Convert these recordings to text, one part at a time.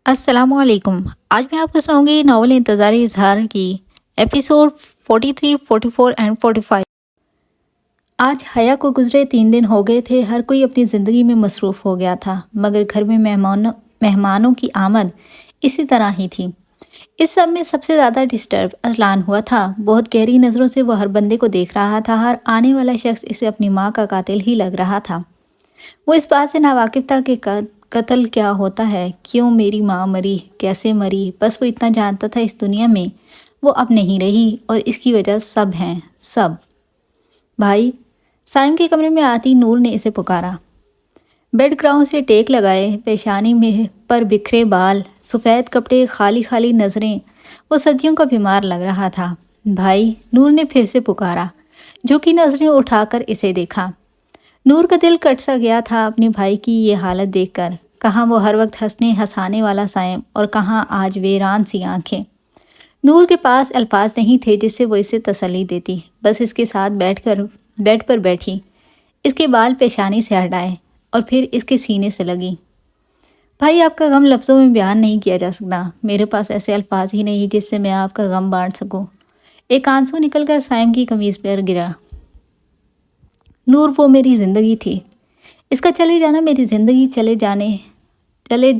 السلام علیکم۔ آج میں آپ کو سناؤں گی ناول انتظار اظہار کی ایپیسوڈ 43، 44 اینڈ 45۔ آج حیا کو گزرے 3 دن ہو گئے تھے، ہر کوئی اپنی زندگی میں مصروف ہو گیا تھا، مگر گھر میں مہمانوں کی آمد اسی طرح ہی تھی۔ اس سب میں سب سے زیادہ ڈسٹرب اذلان ہوا تھا۔ بہت گہری نظروں سے وہ ہر بندے کو دیکھ رہا تھا، ہر آنے والا شخص اسے اپنی ماں کا قاتل ہی لگ رہا تھا۔ وہ اس بات سے ناواقف تھا کہ قتل کیا ہوتا ہے، کیوں میری ماں مری، کیسے مری، بس وہ اتنا جانتا تھا اس دنیا میں وہ اب نہیں رہی، اور اس کی وجہ سب ہیں، سب۔ بھائی، سائم کے کمرے میں آتی نور نے اسے پکارا۔ بیڈ گراؤنڈ سے ٹیک لگائے، پیشانی میں پر بکھرے بال، سفید کپڑے، خالی خالی نظریں، وہ صدیوں کا بیمار لگ رہا تھا۔ بھائی، نور نے پھر سے پکارا۔ جھکی نظریں اٹھا کر اسے دیکھا۔ نور کا دل کٹ سا گیا تھا اپنے بھائی کی یہ حالت دیکھ کر۔ کہاں وہ ہر وقت ہنسنے ہنسانے والا سائم، اور کہاں آج ویران سی آنکھیں۔ نور کے پاس الفاظ نہیں تھے جس سے وہ اسے تسلی دیتی، بس اس کے ساتھ بیٹھ کر بیڈ پر بیٹھی، اس کے بال پیشانی سے ہٹائے اور پھر اس کے سینے سے لگی۔ بھائی، آپ کا غم لفظوں میں بیان نہیں کیا جا سکتا، میرے پاس ایسے الفاظ ہی نہیں جس سے میں آپ کا غم بانٹ سکوں۔ ایک آنسو نکل کر سائم کی قمیض پر گرا۔ نور، وہ میری زندگی تھی، اس کا چلے جانا میری زندگی چلے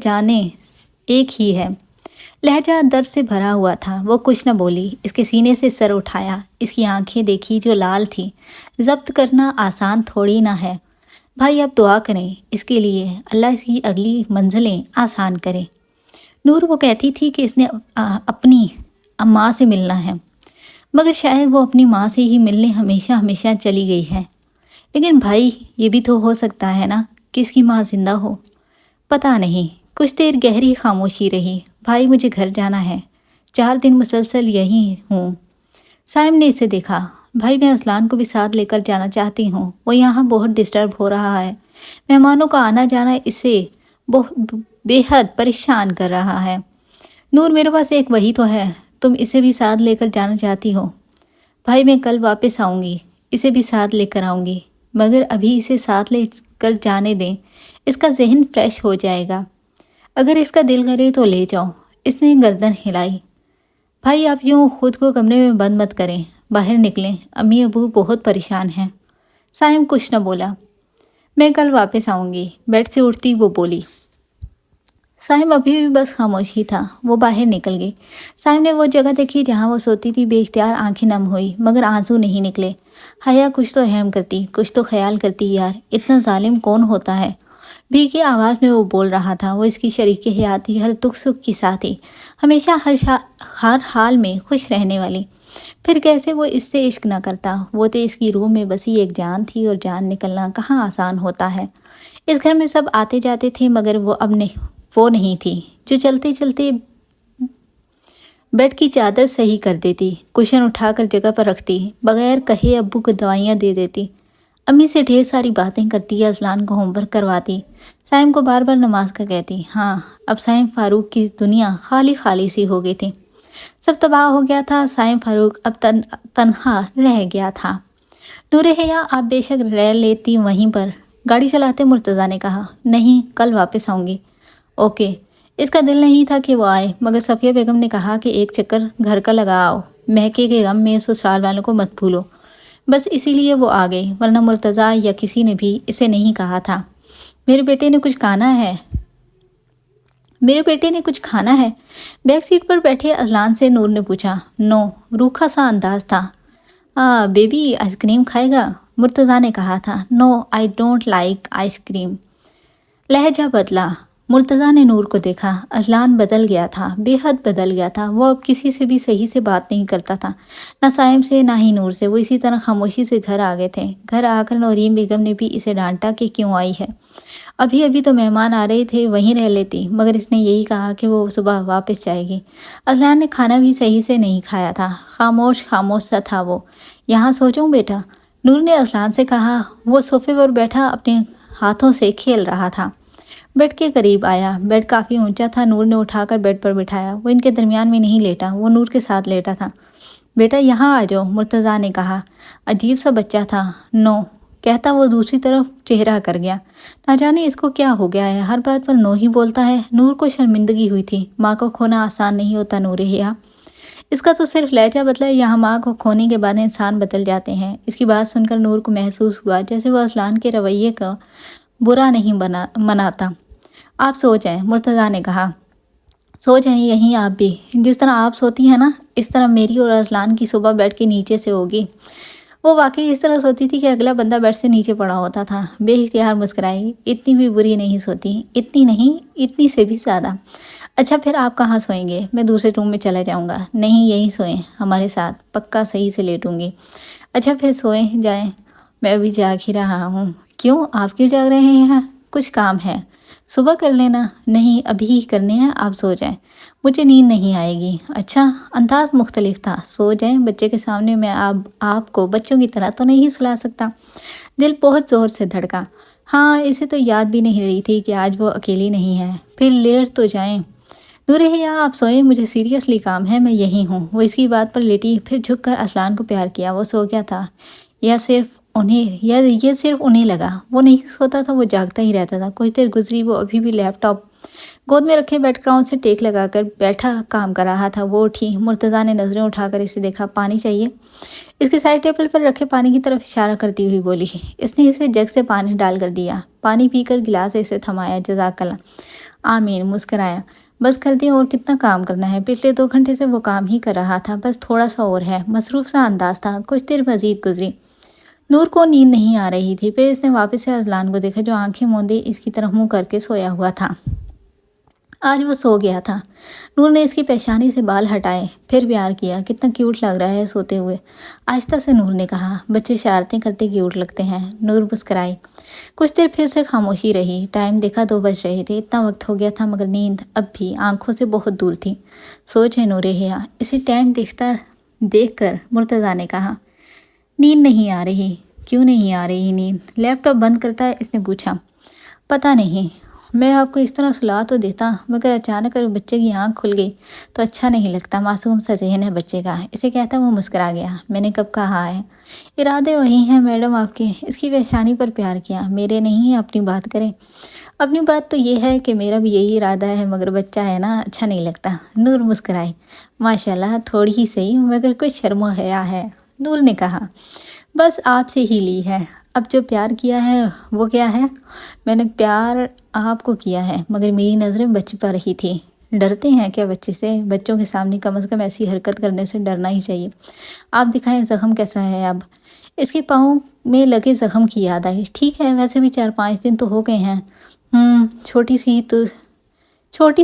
جانے ایک ہی ہے۔ لہجہ درد سے بھرا ہوا تھا، وہ کچھ نہ بولی، اس کے سینے سے سر اٹھایا، اس کی آنکھیں دیکھی جو لال تھی۔ ضبط کرنا آسان تھوڑی نہ ہے۔ بھائی، آپ دعا کریں اس کے لیے، اللہ اس کی اگلی منزلیں آسان کرے۔ نور، وہ کہتی تھی کہ اس نے اپنی ماں سے ملنا ہے، مگر شاید وہ اپنی ماں سے ہی ملنے ہمیشہ ہمیشہ چلی گئی ہے۔ لیکن بھائی، یہ بھی تو ہو سکتا ہے نا کہ اس کی ماں زندہ ہو؟ پتہ نہیں۔ کچھ دیر گہری خاموشی رہی۔ بھائی، مجھے گھر جانا ہے، 4 دن مسلسل یہیں ہوں۔ سائم نے اسے دیکھا۔ بھائی، میں اذلان کو بھی ساتھ لے کر جانا چاہتی ہوں، وہ یہاں بہت ڈسٹرب ہو رہا ہے، مہمانوں کا آنا جانا اسے بے حد پریشان کر رہا ہے۔ نور، میرے پاس ایک وہی تو ہے، تم اسے بھی ساتھ لے کر جانا چاہتی ہو؟ بھائی، میں کل واپس آؤں گی، اسے بھی ساتھ لے کر آؤں گی، مگر ابھی اسے ساتھ لے کر جانے دیں، اس کا ذہن فریش ہو جائے گا۔ اگر اس کا دل کرے تو لے جاؤ، اس نے گردن ہلائی۔ بھائی، آپ یوں خود کو کمرے میں بند مت کریں، باہر نکلیں، امی ابو بہت پریشان ہیں۔ سائم کچھ نہ بولا۔ میں کل واپس آؤں گی، بیڈ سے اٹھتی وہ بولی۔ سائم ابھی بھی بس خاموش ہی تھا، وہ باہر نکل گئی۔ سائم نے وہ جگہ دیکھی جہاں وہ سوتی تھی، بے اختیار آنکھیں نم ہوئی، مگر آنسو نہیں نکلے۔ حیا کچھ تو رحم کرتی، کچھ تو خیال کرتی، یار اتنا ظالم کون ہوتا ہے؟ بھیگی آواز میں وہ بول رہا تھا۔ وہ اس کی شریک حیات تھی، ہر دکھ سکھ کی ساتھی، ہمیشہ ہر حال میں خوش رہنے والی۔ پھر کیسے وہ اس سے عشق نہ کرتا؟ وہ تو اس کی روح میں بسی ایک جان تھی، اور جان نکلنا کہاں آسان ہوتا ہے۔ اس گھر میں سب آتے جاتے تھے، مگر وہ وہ نہیں تھی جو چلتے چلتے بیڈ کی چادر صحیح کر دیتی، کشن اٹھا کر جگہ پر رکھتی، بغیر کہے ابو کو دوائیاں دے دیتی، امی سے ڈھیر ساری باتیں کرتی، اذلان کو ہوم ورک کرواتی، سائم کو بار بار نماز کا کہتی۔ ہاں، اب سائم فاروق کی دنیا خالی خالی سی ہو گئی تھی، سب تباہ ہو گیا تھا۔ سائم فاروق اب تنہا رہ گیا تھا۔ نور حیا، آپ بے شک رہ لیتی وہیں پر، گاڑی چلاتے مرتضیٰ نے کہا۔ نہیں، کل واپس آؤں گی۔ اوکے۔ اس کا دل نہیں تھا کہ وہ آئے، مگر صفیہ بیگم نے کہا کہ ایک چکر گھر کا لگا آؤ، مہکے کے غم میں سسرال والوں کو مت بھولو، بس اسی لیے وہ آ گئی، ورنہ مرتضیٰ یا کسی نے بھی اسے نہیں کہا تھا۔ میرے بیٹے نے کچھ کھانا ہے؟ بیک سیٹ پر بیٹھے اذلان سے نور نے پوچھا۔ نو، روکھا سا انداز تھا۔ بیبی آئس کریم کھائے گا؟ مرتضیٰ نے کہا تھا۔ No, I don't like ice cream. لہجہ بدلا۔ مرتضیٰ نے نور کو دیکھا۔ اذلان بدل گیا تھا، بے حد بدل گیا تھا، وہ اب کسی سے بھی صحیح سے بات نہیں کرتا تھا، نہ سائم سے نہ ہی نور سے۔ وہ اسی طرح خاموشی سے گھر آ گئے تھے۔ گھر آ کر نورین بیگم نے بھی اسے ڈانٹا کہ کیوں آئی ہے، ابھی تو مہمان آ رہے تھے، وہیں رہ لیتی، مگر اس نے یہی کہا کہ وہ صبح واپس جائے گی۔ اذلان نے کھانا بھی صحیح سے نہیں کھایا تھا، خاموش سا تھا وہ۔ یہاں سو جاؤں بیٹا؟ نور نے اذلان سے کہا۔ وہ صوفے پر بیٹھا اپنے ہاتھوں سے کھیل رہا تھا۔ بیڈ کے قریب آیا، بیڈ کافی اونچا تھا، نور نے اٹھا کر بیڈ پر بٹھایا۔ وہ ان کے درمیان میں نہیں لیٹا، وہ نور کے ساتھ لیٹا تھا۔ بیٹا یہاں آ جاؤ، مرتضیٰ نے کہا۔ عجیب سا بچہ تھا۔ نو، کہتا وہ دوسری طرف چہرہ کر گیا۔ نہ جانے اس کو کیا ہو گیا ہے، ہر بات پر نو ہی بولتا ہے۔ نور کو شرمندگی ہوئی تھی، ماں کو کھونا آسان نہیں ہوتا نور حیا، اس کا تو صرف لہجہ بدلا ہے، یہاں ماں کو کھونے کے بعد انسان بدل جاتے ہیں۔ اس کی بات سن کر نور کو محسوس ہوا جیسے وہ اصلان کے رویے کا برا نہیں مناتا۔ آپ سو جائیں، مرتضیٰ نے کہا۔ سو جائیں یہیں آپ بھی، جس طرح آپ سوتی ہیں نا اس طرح میری اور اصلان کی صبح بیٹھ کے نیچے سے ہوگی۔ وہ واقعی اس طرح سوتی تھی کہ اگلا بندہ بیڈ سے نیچے پڑا ہوتا تھا۔ بے اختیار مسکرائی۔ اتنی بھی بری نہیں سوتی، اتنی نہیں، اتنی سے بھی زیادہ۔ اچھا پھر آپ کہاں سوئیں گے؟ میں دوسرے روم میں چلا جاؤں گا۔ نہیں یہیں سوئیں ہمارے ساتھ، پکا صحیح سے لیٹوں گی۔ اچھا پھر سوئیں جائیں، میں ابھی جاگ ہی رہا ہوں۔ کیوں آپ کیوں جاگ رہے ہیں؟ کچھ کام ہے، صبح کر لینا۔ نہیں ابھی ہی کرنے ہیں، آپ سو جائیں، مجھے نیند نہیں آئے گی۔ اچھا انداز مختلف تھا، سو جائیں، بچے کے سامنے میں آپ کو بچوں کی طرح تو نہیں سلا سکتا۔ دل بہت زور سے دھڑکا۔ ہاں اسے تو یاد بھی نہیں رہی تھی کہ آج وہ اکیلی نہیں ہے۔ پھر لیٹ تو جائیں۔ نور حیا آپ سوئیں، مجھے سیریسلی کام ہے، میں یہیں ہوں۔ وہ اس کی بات پر لیٹی، پھر جھک کر اصلان کو پیار کیا۔ وہ سو گیا تھا یا یہ صرف انہیں لگا؟ وہ نہیں سوتا تھا، وہ جاگتا ہی رہتا تھا۔ کچھ دیر گزری، وہ ابھی بھی لیپ ٹاپ گود میں رکھے بیک گراؤنڈ سے ٹیک لگا کر بیٹھا کام کر رہا تھا۔ وہ اٹھی، مرتضیٰ نے نظریں اٹھا کر اسے دیکھا۔ پانی چاہیے؟ اس کے سائڈ ٹیبل پر رکھے پانی کی طرف اشارہ کرتی ہوئی بولی۔ اس نے اسے جگ سے پانی ڈال کر دیا۔ پانی پی کر گلاس اسے تھمایا۔ جزاک اللہ۔ آمین، مسکرایا۔ بس کر دیں، اور کتنا کام کرنا ہے؟ پچھلے 2 گھنٹے سے وہ کام ہی کر رہا تھا، بس تھوڑا سا اور ہے۔ مصروف سا انداز تھا۔ کچھ دیر مزید گزری، نور کو نیند نہیں آ رہی تھی۔ پھر اس نے واپس سے اصلان کو دیکھا جو آنکھیں موندے اس کی طرف منہ کر کے سویا ہوا تھا۔ آج وہ سو گیا تھا۔ نور نے اس کی پیشانی سے بال ہٹائے، پھر پیار کیا۔ کتنا کیوٹ لگ رہا ہے سوتے ہوئے، آہستہ سے نور نے کہا۔ بچے شرارتیں کرتے کیوٹ لگتے ہیں، نور مسکرائی۔ کچھ دیر پھر سے خاموشی رہی۔ ٹائم دیکھا 2 بج رہے تھے، اتنا وقت ہو گیا تھا مگر نیند اب بھی آنکھوں سے بہت دور تھی۔ سوچ ہے نور حیا، اسے ٹائم دیکھ کر مرتضیٰ نے کہا۔ نیند نہیں آ رہی؟ کیوں نہیں آ رہی نیند؟ لیپ ٹاپ بند کرتا ہے؟ اس نے پوچھا۔ پتہ نہیں، میں آپ کو اس طرح سلا تو دیتا مگر اچانک اگر بچے کی آنکھ کھل گئی تو اچھا نہیں لگتا، معصوم سا ذہن ہے بچے کا۔ اسے کہتا وہ مسکرا گیا۔ میں نے کب کہا ہے؟ ارادے وہی ہیں میڈم آپ کے۔ اس کی پیشانی پر پیار کیا۔ میرے نہیں ہیں، اپنی بات کریں۔ اپنی بات تو یہ ہے کہ میرا بھی یہی ارادہ ہے مگر بچہ ہے نا، اچھا نہیں لگتا۔ نور مسکرائی۔ ماشاءاللہ تھوڑی ہی صحیح مگر کچھ شرم و حیا ہے، نور نے کہا۔ بس آپ سے ہی لی ہے۔ اب جو پیار کیا ہے وہ کیا ہے؟ میں نے پیار آپ کو کیا ہے مگر میری نظریں بچے پر رہی تھی۔ ڈرتے ہیں کیا بچے سے؟ بچوں کے سامنے کم از کم ایسی حرکت کرنے سے ڈرنا ہی چاہیے۔ آپ دکھائیں زخم کیسا ہے اب؟ اس کے پاؤں میں لگے زخم کی یاد آئی۔ ٹھیک ہے، ویسے بھی 4-5 دن تو ہو گئے ہیں۔ چھوٹی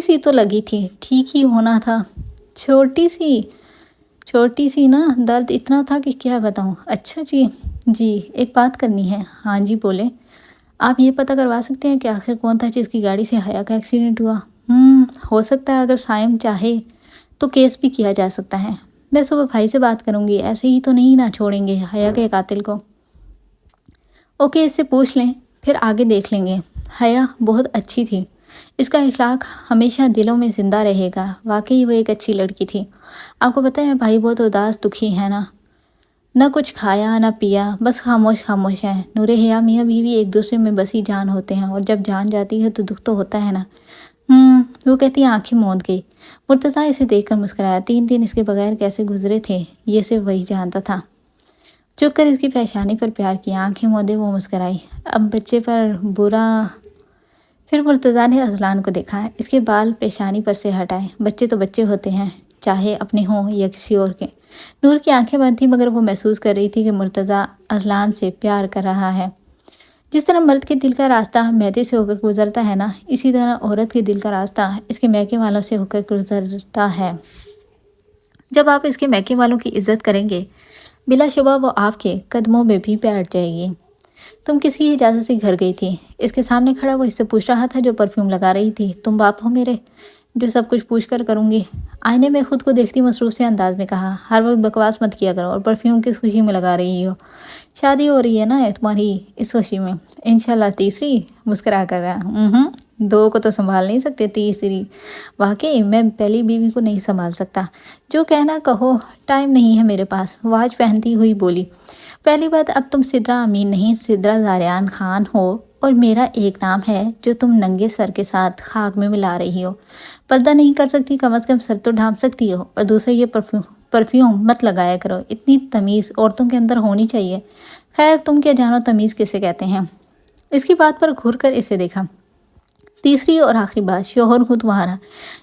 سی تو لگی تھی، ٹھیک ہی ہونا تھا۔ چھوٹی سی نا، درد اتنا تھا کہ کیا بتاؤں۔ اچھا جی ایک بات کرنی ہے۔ ہاں جی بولیں۔ آپ یہ پتہ کروا سکتے ہیں کہ آخر کون تھا جس کی گاڑی سے حیا کا ایکسیڈنٹ ہوا؟ ہو سکتا ہے، اگر سائم چاہے تو کیس بھی کیا جا سکتا ہے۔ میں صبح بھائی سے بات کروں گی، ایسے ہی تو نہیں نہ چھوڑیں گے حیا کے قاتل کو۔ اوکے، اس سے پوچھ لیں، پھر آگے دیکھ لیں گے۔ حیا بہت اچھی تھی، اس کا اخلاق ہمیشہ دلوں میں زندہ رہے گا۔ واقعی وہ ایک اچھی لڑکی تھی۔ آپ کو پتہ ہے بھائی بہت اداس دکھی ہے نا، نہ کچھ کھایا نہ پیا، بس خاموش ہے۔ نور حیا میاں بیوی ایک دوسرے میں بسی جان ہوتے ہیں، اور جب جان جاتی ہے تو دکھ تو ہوتا ہے نا۔ وہ کہتی آنکھیں موند گئی۔ مرتضیٰ اسے دیکھ کر مسکرایا۔ 3 دن اس کے بغیر کیسے گزرے تھے یہ صرف وہی جانتا تھا۔ چک کر اس کی پیشانی پر پیار کیا، آنکھیں مودے وہ مسکرائی۔ اب بچے پر برا۔ پھر مرتضیٰ نے اصلان کو دیکھا، اس کے بال پیشانی پر سے ہٹائے۔ بچے تو بچے ہوتے ہیں، چاہے اپنے ہوں یا کسی اور کے۔ نور کی آنکھیں بند تھیں مگر وہ محسوس کر رہی تھی کہ مرتضیٰ اصلان سے پیار کر رہا ہے۔ جس طرح مرد کے دل کا راستہ میدے سے ہو کر گزرتا ہے نا، اسی طرح عورت کے دل کا راستہ اس کے میکے والوں سے ہو کر گزرتا ہے۔ جب آپ اس کے میکے والوں کی عزت کریں گے، بلا شبہ وہ آپ کے قدموں میں بھی بیٹھ جائے گی۔ تم کس کی اجازت سے گھر گئی تھی؟ اس کے سامنے کھڑا وہ اس سے پوچھ رہا تھا جو پرفیوم لگا رہی تھی۔ تم باپ ہو میرے جو سب کچھ پوچھ کر کروں گی؟ آئینے میں خود کو دیکھتی مصروف سے انداز میں کہا۔ ہر وقت بکواس مت کیا کرو، اور پرفیوم کس خوشی میں لگا رہی ہو؟ شادی ہو رہی ہے نا تمہاری، اس خوشی میں۔ انشاءاللہ تیسری، مسکرا کر رہا۔ دو کو تو سنبھال نہیں سکتے، تیسری؟ واقعی میں پہلی بیوی کو نہیں سنبھال سکتا۔ جو کہنا کہو، ٹائم نہیں ہے میرے پاس، واچ پہنتی ہوئی بولی۔ پہلی بات، اب تم سدرا امین نہیں، سدرا زاریان خان ہو، اور میرا ایک نام ہے جو تم ننگے سر کے ساتھ خاک میں ملا رہی ہو۔ پردہ نہیں کر سکتی، کم از کم سر تو ڈھانپ سکتی ہو، اور دوسرا یہ پرفیوم مت لگایا کرو، اتنی تمیز عورتوں کے اندر ہونی چاہیے۔ خیر تم کیا جانو تمیز کسے کہتے ہیں۔ اس کی بات پر گھر کر اسے دیکھا۔ تیسری اور آخری بات، شوہر ہوں تمہارا،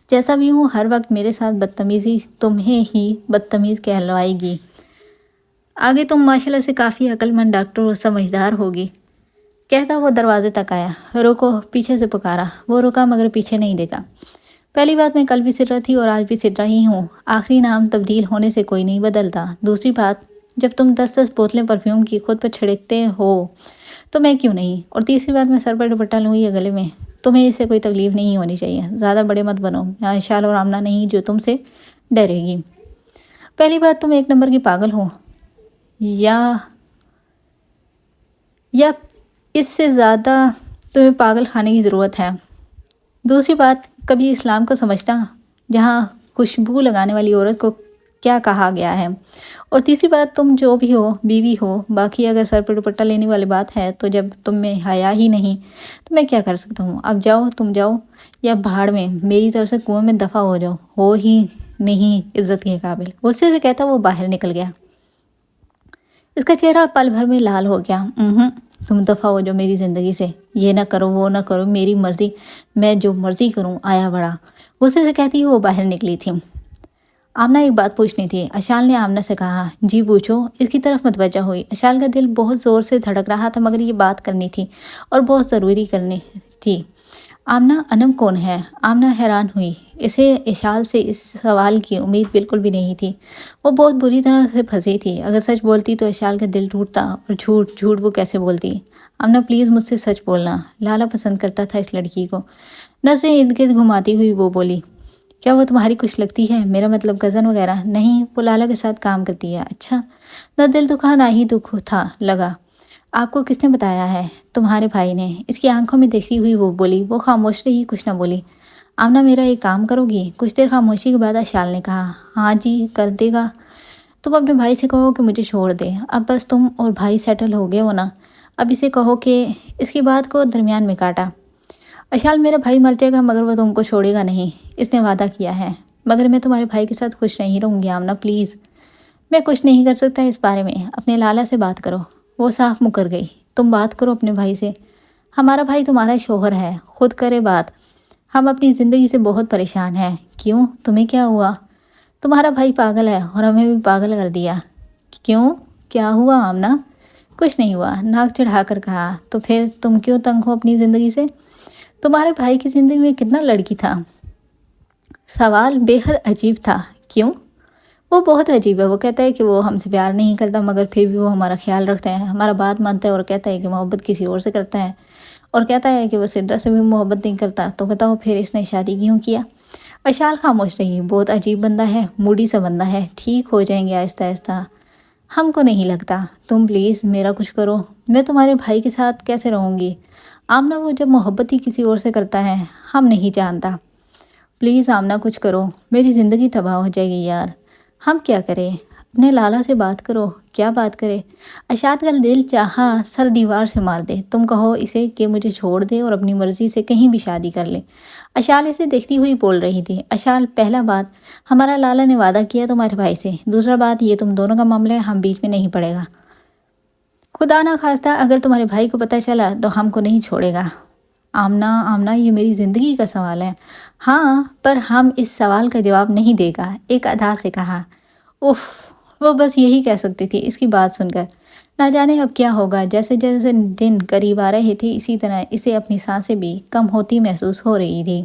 جیسا بھی ہوں ہر وقت میرے ساتھ بدتمیزی تمہیں ہی بدتمیز کہلوائے گی۔ آگے تم ماشاءاللہ سے کافی عقل مند ڈاکٹر اور سمجھدار ہوگی۔ کہتا وہ دروازے تک آیا۔ روکو، پیچھے سے پکارا۔ وہ رکا مگر پیچھے نہیں دیکھا۔ پہلی بات، میں کل بھی سدرا تھی اور آج بھی سدرا ہی ہوں، آخری نام تبدیل ہونے سے کوئی نہیں بدلتا۔ دوسری بات، جب تم 10 بوتلیں پرفیوم کی خود پر چھڑکتے ہو تو میں کیوں نہیں؟ اور تیسری بات، میں سر پر دوپٹہ لوں یا گلے میں، تمہیں اس سے کوئی تکلیف نہیں ہونی چاہیے۔ زیادہ بڑے مت بنو، یہاں اشال اور آمنہ نہیں جو تم سے ڈرے گی۔ پہلی بات، تم ایک نمبر کی پاگل ہو، یا اس سے زیادہ تمہیں پاگل خانے کی ضرورت ہے۔ دوسری بات، کبھی اسلام کو سمجھتا جہاں خوشبو لگانے والی عورت کو کیا کہا گیا ہے؟ اور تیسری بات، تم جو بھی ہو بیوی ہو، باقی اگر سر پہ دوپٹہ لینے والی بات ہے تو جب تم میں حیا ہی نہیں تو میں کیا کر سکتا ہوں؟ اب جاؤ، تم جاؤ یا بھاڑ میں، میری طرف سے کنویں میں دفع ہو جاؤ، ہو ہی نہیں عزت کے قابل۔ غصے سے کہتا وہ باہر نکل گیا۔ اس کا چہرہ پل بھر میں لال ہو گیا۔ تم دفع ہو جاؤ میری زندگی سے، یہ نہ کرو وہ نہ کرو، میری مرضی، میں جو مرضی کروں، آیا بڑا۔ غصے سے کہتی وہ باہر نکلی تھی۔ آمنہ ایک بات پوچھنی تھی، اشال نے آمنہ سے کہا۔ جی پوچھو، اس کی طرف متوجہ ہوئی۔ اشال کا دل بہت زور سے دھڑک رہا تھا مگر یہ بات کرنی تھی اور بہت ضروری کرنی تھی۔ آمنہ، انم کون ہے؟ آمنہ حیران ہوئی، اسے اشال سے اس سوال کی امید بالکل بھی نہیں تھی۔ وہ بہت بری طرح سے پھنسی تھی، اگر سچ بولتی تو اشال کا دل ٹوٹتا، اور جھوٹ وہ کیسے بولتی؟ آمنہ پلیز مجھ سے سچ بولنا، لالا پسند کرتا تھا اس لڑکی کو۔ نظریں ارد گرد گھماتی ہوئی وہ بولی، کیا وہ تمہاری کچھ لگتی ہے؟ میرا مطلب کزن وغیرہ؟ نہیں، وہ لالا کے ساتھ کام کرتی ہے۔ اچھا، نہ دل دکھا نہ ہی دکھ تھا لگا۔ آپ کو کس نے بتایا ہے؟ تمہارے بھائی نے۔ اس کی آنکھوں میں دیکھتی ہوئی وہ بولی۔ وہ خاموش رہی، کچھ نہ بولی۔ آمنہ میرا ایک کام کرو گی؟ کچھ دیر خاموشی کے بعد اشال نے کہا، ہاں جی کر دے گا۔ تم اپنے بھائی سے کہو کہ مجھے چھوڑ دے، اب بس تم اور بھائی سیٹل ہو گئے ہو نا، اب اسے کہو کہ… اس کی بات کو درمیان میں کاٹا۔ اشال، میرا بھائی مر جائے گا مگر وہ تم کو چھوڑے گا نہیں، اس نے وعدہ کیا ہے۔ مگر میں تمہارے بھائی کے ساتھ خوش نہیں رہوں گی آمنہ پلیز۔ میں کچھ نہیں کر سکتا اس بارے میں، اپنے لالا سے بات کرو۔ وہ صاف مکر گئی۔ تم بات کرو اپنے بھائی سے، ہمارا بھائی تمہارا شوہر ہے، خود کرے بات۔ ہم اپنی زندگی سے بہت پریشان ہیں۔ کیوں؟ تمہیں کیا ہوا؟ تمہارا بھائی پاگل ہے اور ہمیں بھی پاگل کر دیا۔ کیوں؟ کیا ہوا آمنہ؟ کچھ نہیں ہوا، ناک چڑھا کر کہا۔ تو پھر تم کیوں تنگ ہو اپنی زندگی سے؟ تمہارے بھائی کی زندگی میں کتنا لڑکی تھا؟ سوال بے حد عجیب تھا۔ کیوں؟ وہ بہت عجیب ہے، وہ کہتا ہے کہ وہ ہم سے پیار نہیں کرتا مگر پھر بھی وہ ہمارا خیال رکھتا ہے، ہمارا بات مانتا ہے، اور کہتا ہے کہ محبت کسی اور سے کرتا ہے، اور کہتا ہے کہ وہ سدرا سے بھی محبت نہیں کرتا۔ تو بتاؤ پھر اس نے شادی کیوں کیا؟ اشال خاموش رہی۔ بہت عجیب بندہ ہے، موڈی سا بندہ ہے، ٹھیک ہو جائیں گے آہستہ آہستہ، ہم کو نہیں لگتا۔ تم پلیز میرا کچھ کرو، میں تمہارے بھائی کے ساتھ کیسے رہوں گی؟ آمنہ، وہ جب محبت ہی کسی اور سے کرتا ہے ہم نہیں جانتا۔ پلیز آمنہ کچھ کرو، میری زندگی تباہ ہو جائے گی یار۔ ہم کیا کریں؟ اپنے لالا سے بات کرو۔ کیا بات کرے؟ اشال کا دل چاہا سر دیوار سے مار دے۔ تم کہو اسے کہ مجھے چھوڑ دے اور اپنی مرضی سے کہیں بھی شادی کر لے۔ اشال اسے دیکھتی ہوئی بول رہی تھی۔ اشال، پہلا بات، ہمارا لالا نے وعدہ کیا تمہارے بھائی سے۔ دوسرا بات، یہ تم دونوں کا معاملہ ہے، ہم بیچ میں نہیں پڑے گا۔ خدا نہ خواستہ اگر تمہارے بھائی کو پتہ چلا تو ہم کو نہیں چھوڑے گا۔ آمنہ یہ میری زندگی کا سوال ہے۔ ہاں، پر ہم اس سوال کا جواب نہیں دے گا، ایک ادا سے کہا۔ اف، وہ بس یہی کہہ سکتی تھی۔ اس کی بات سن کر نہ جانے اب کیا ہوگا، جیسے جیسے دن قریب آ رہے تھے اسی طرح اسے اپنی سانسیں بھی کم ہوتی محسوس ہو رہی تھی۔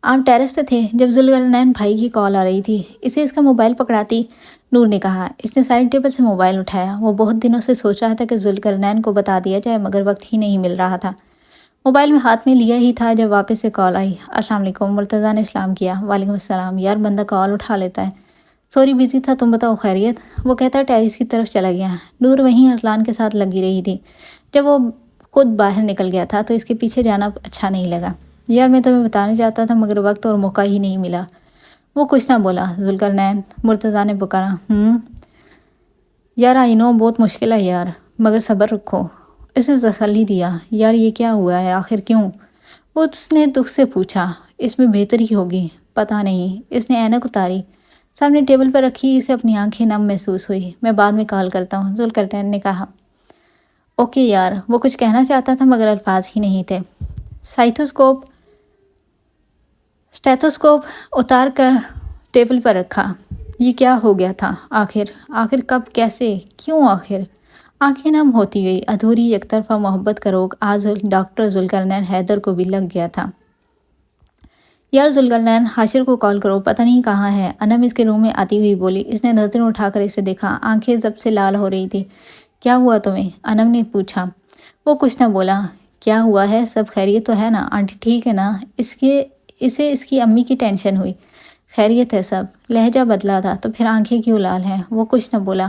آپ ٹیرس پہ تھے جب ذوالقرنین بھائی کی کال آ رہی تھی، اسے اس کا موبائل پکڑاتی نور نے کہا۔ اس نے سائڈ ٹیبل سے موبائل اٹھایا۔ وہ بہت دنوں سے سوچ رہا تھا کہ ذوالقرنین کو بتا دیا جائے مگر وقت ہی نہیں مل رہا تھا۔ موبائل میں ہاتھ میں لیا ہی تھا جب واپس سے کال آئی۔ السلام علیکم، مرتضیٰ نے سلام کیا۔ وعلیکم السلام۔ یار بندہ کال اٹھا لیتا ہے۔ سوری بزی تھا، تم بتاؤ خیریت؟ وہ کہتا ٹیرس کی طرف چلا گیا۔ نور وہیں اصلان کے ساتھ لگی رہی تھی۔ جب وہ خود باہر نکل گیا تھا تو اس کے پیچھے جانا اچھا نہیں لگا۔ یار میں تمہیں بتانا چاہتا تھا مگر وقت اور موقع ہی نہیں ملا۔ وہ کچھ نہ بولا۔ ذوالقرنین، مرتضیٰ نے پکارا۔ یار آئی نو بہت مشکل ہے یار، مگر صبر رکھو۔ اس نے تسلی دیا۔ یار یہ کیا ہوا ہے آخر کیوں؟ وہ اس نے دکھ سے پوچھا۔ اس میں بہتری ہوگی۔ پتہ نہیں۔ اس نے اینک اتاری، سامنے ٹیبل پر رکھی، اسے اپنی آنکھیں نم محسوس ہوئی۔ میں بعد میں کال کرتا ہوں، ذوالقرنین نے کہا۔ اوکے یار، وہ کچھ کہنا چاہتا تھا مگر الفاظ ہی نہیں تھے۔ سٹیتھوسکوپ اتار کر ٹیبل پر رکھا۔ یہ کیا ہو گیا تھا آخر کب، کیسے، کیوں آخر؟ آنکھیں نم ہوتی گئی۔ ادھوری یک طرفہ محبت کا روگ آج ڈاکٹر ذوالقرنین حیدر کو بھی لگ گیا تھا۔ یار ذوالقرنین، حاشر کو کال کرو، پتہ نہیں کہاں ہے۔ انم اس کے روم میں آتی ہوئی بولی۔ اس نے نظریں اٹھا کر اسے دیکھا، آنکھیں ضب سے لال ہو رہی تھی۔ کیا ہوا تمہیں؟ انم نے پوچھا۔ وہ کچھ نہ بولا۔ کیا ہوا ہے؟ سب خیریت تو ہے نا؟ آنٹی ٹھیک ہے نا؟ اسے اس کی امی کی ٹینشن ہوئی۔ خیریت ہے سب۔ لہجہ بدلا تھا تو پھر آنکھیں کیوں لال ہیں؟ وہ کچھ نہ بولا۔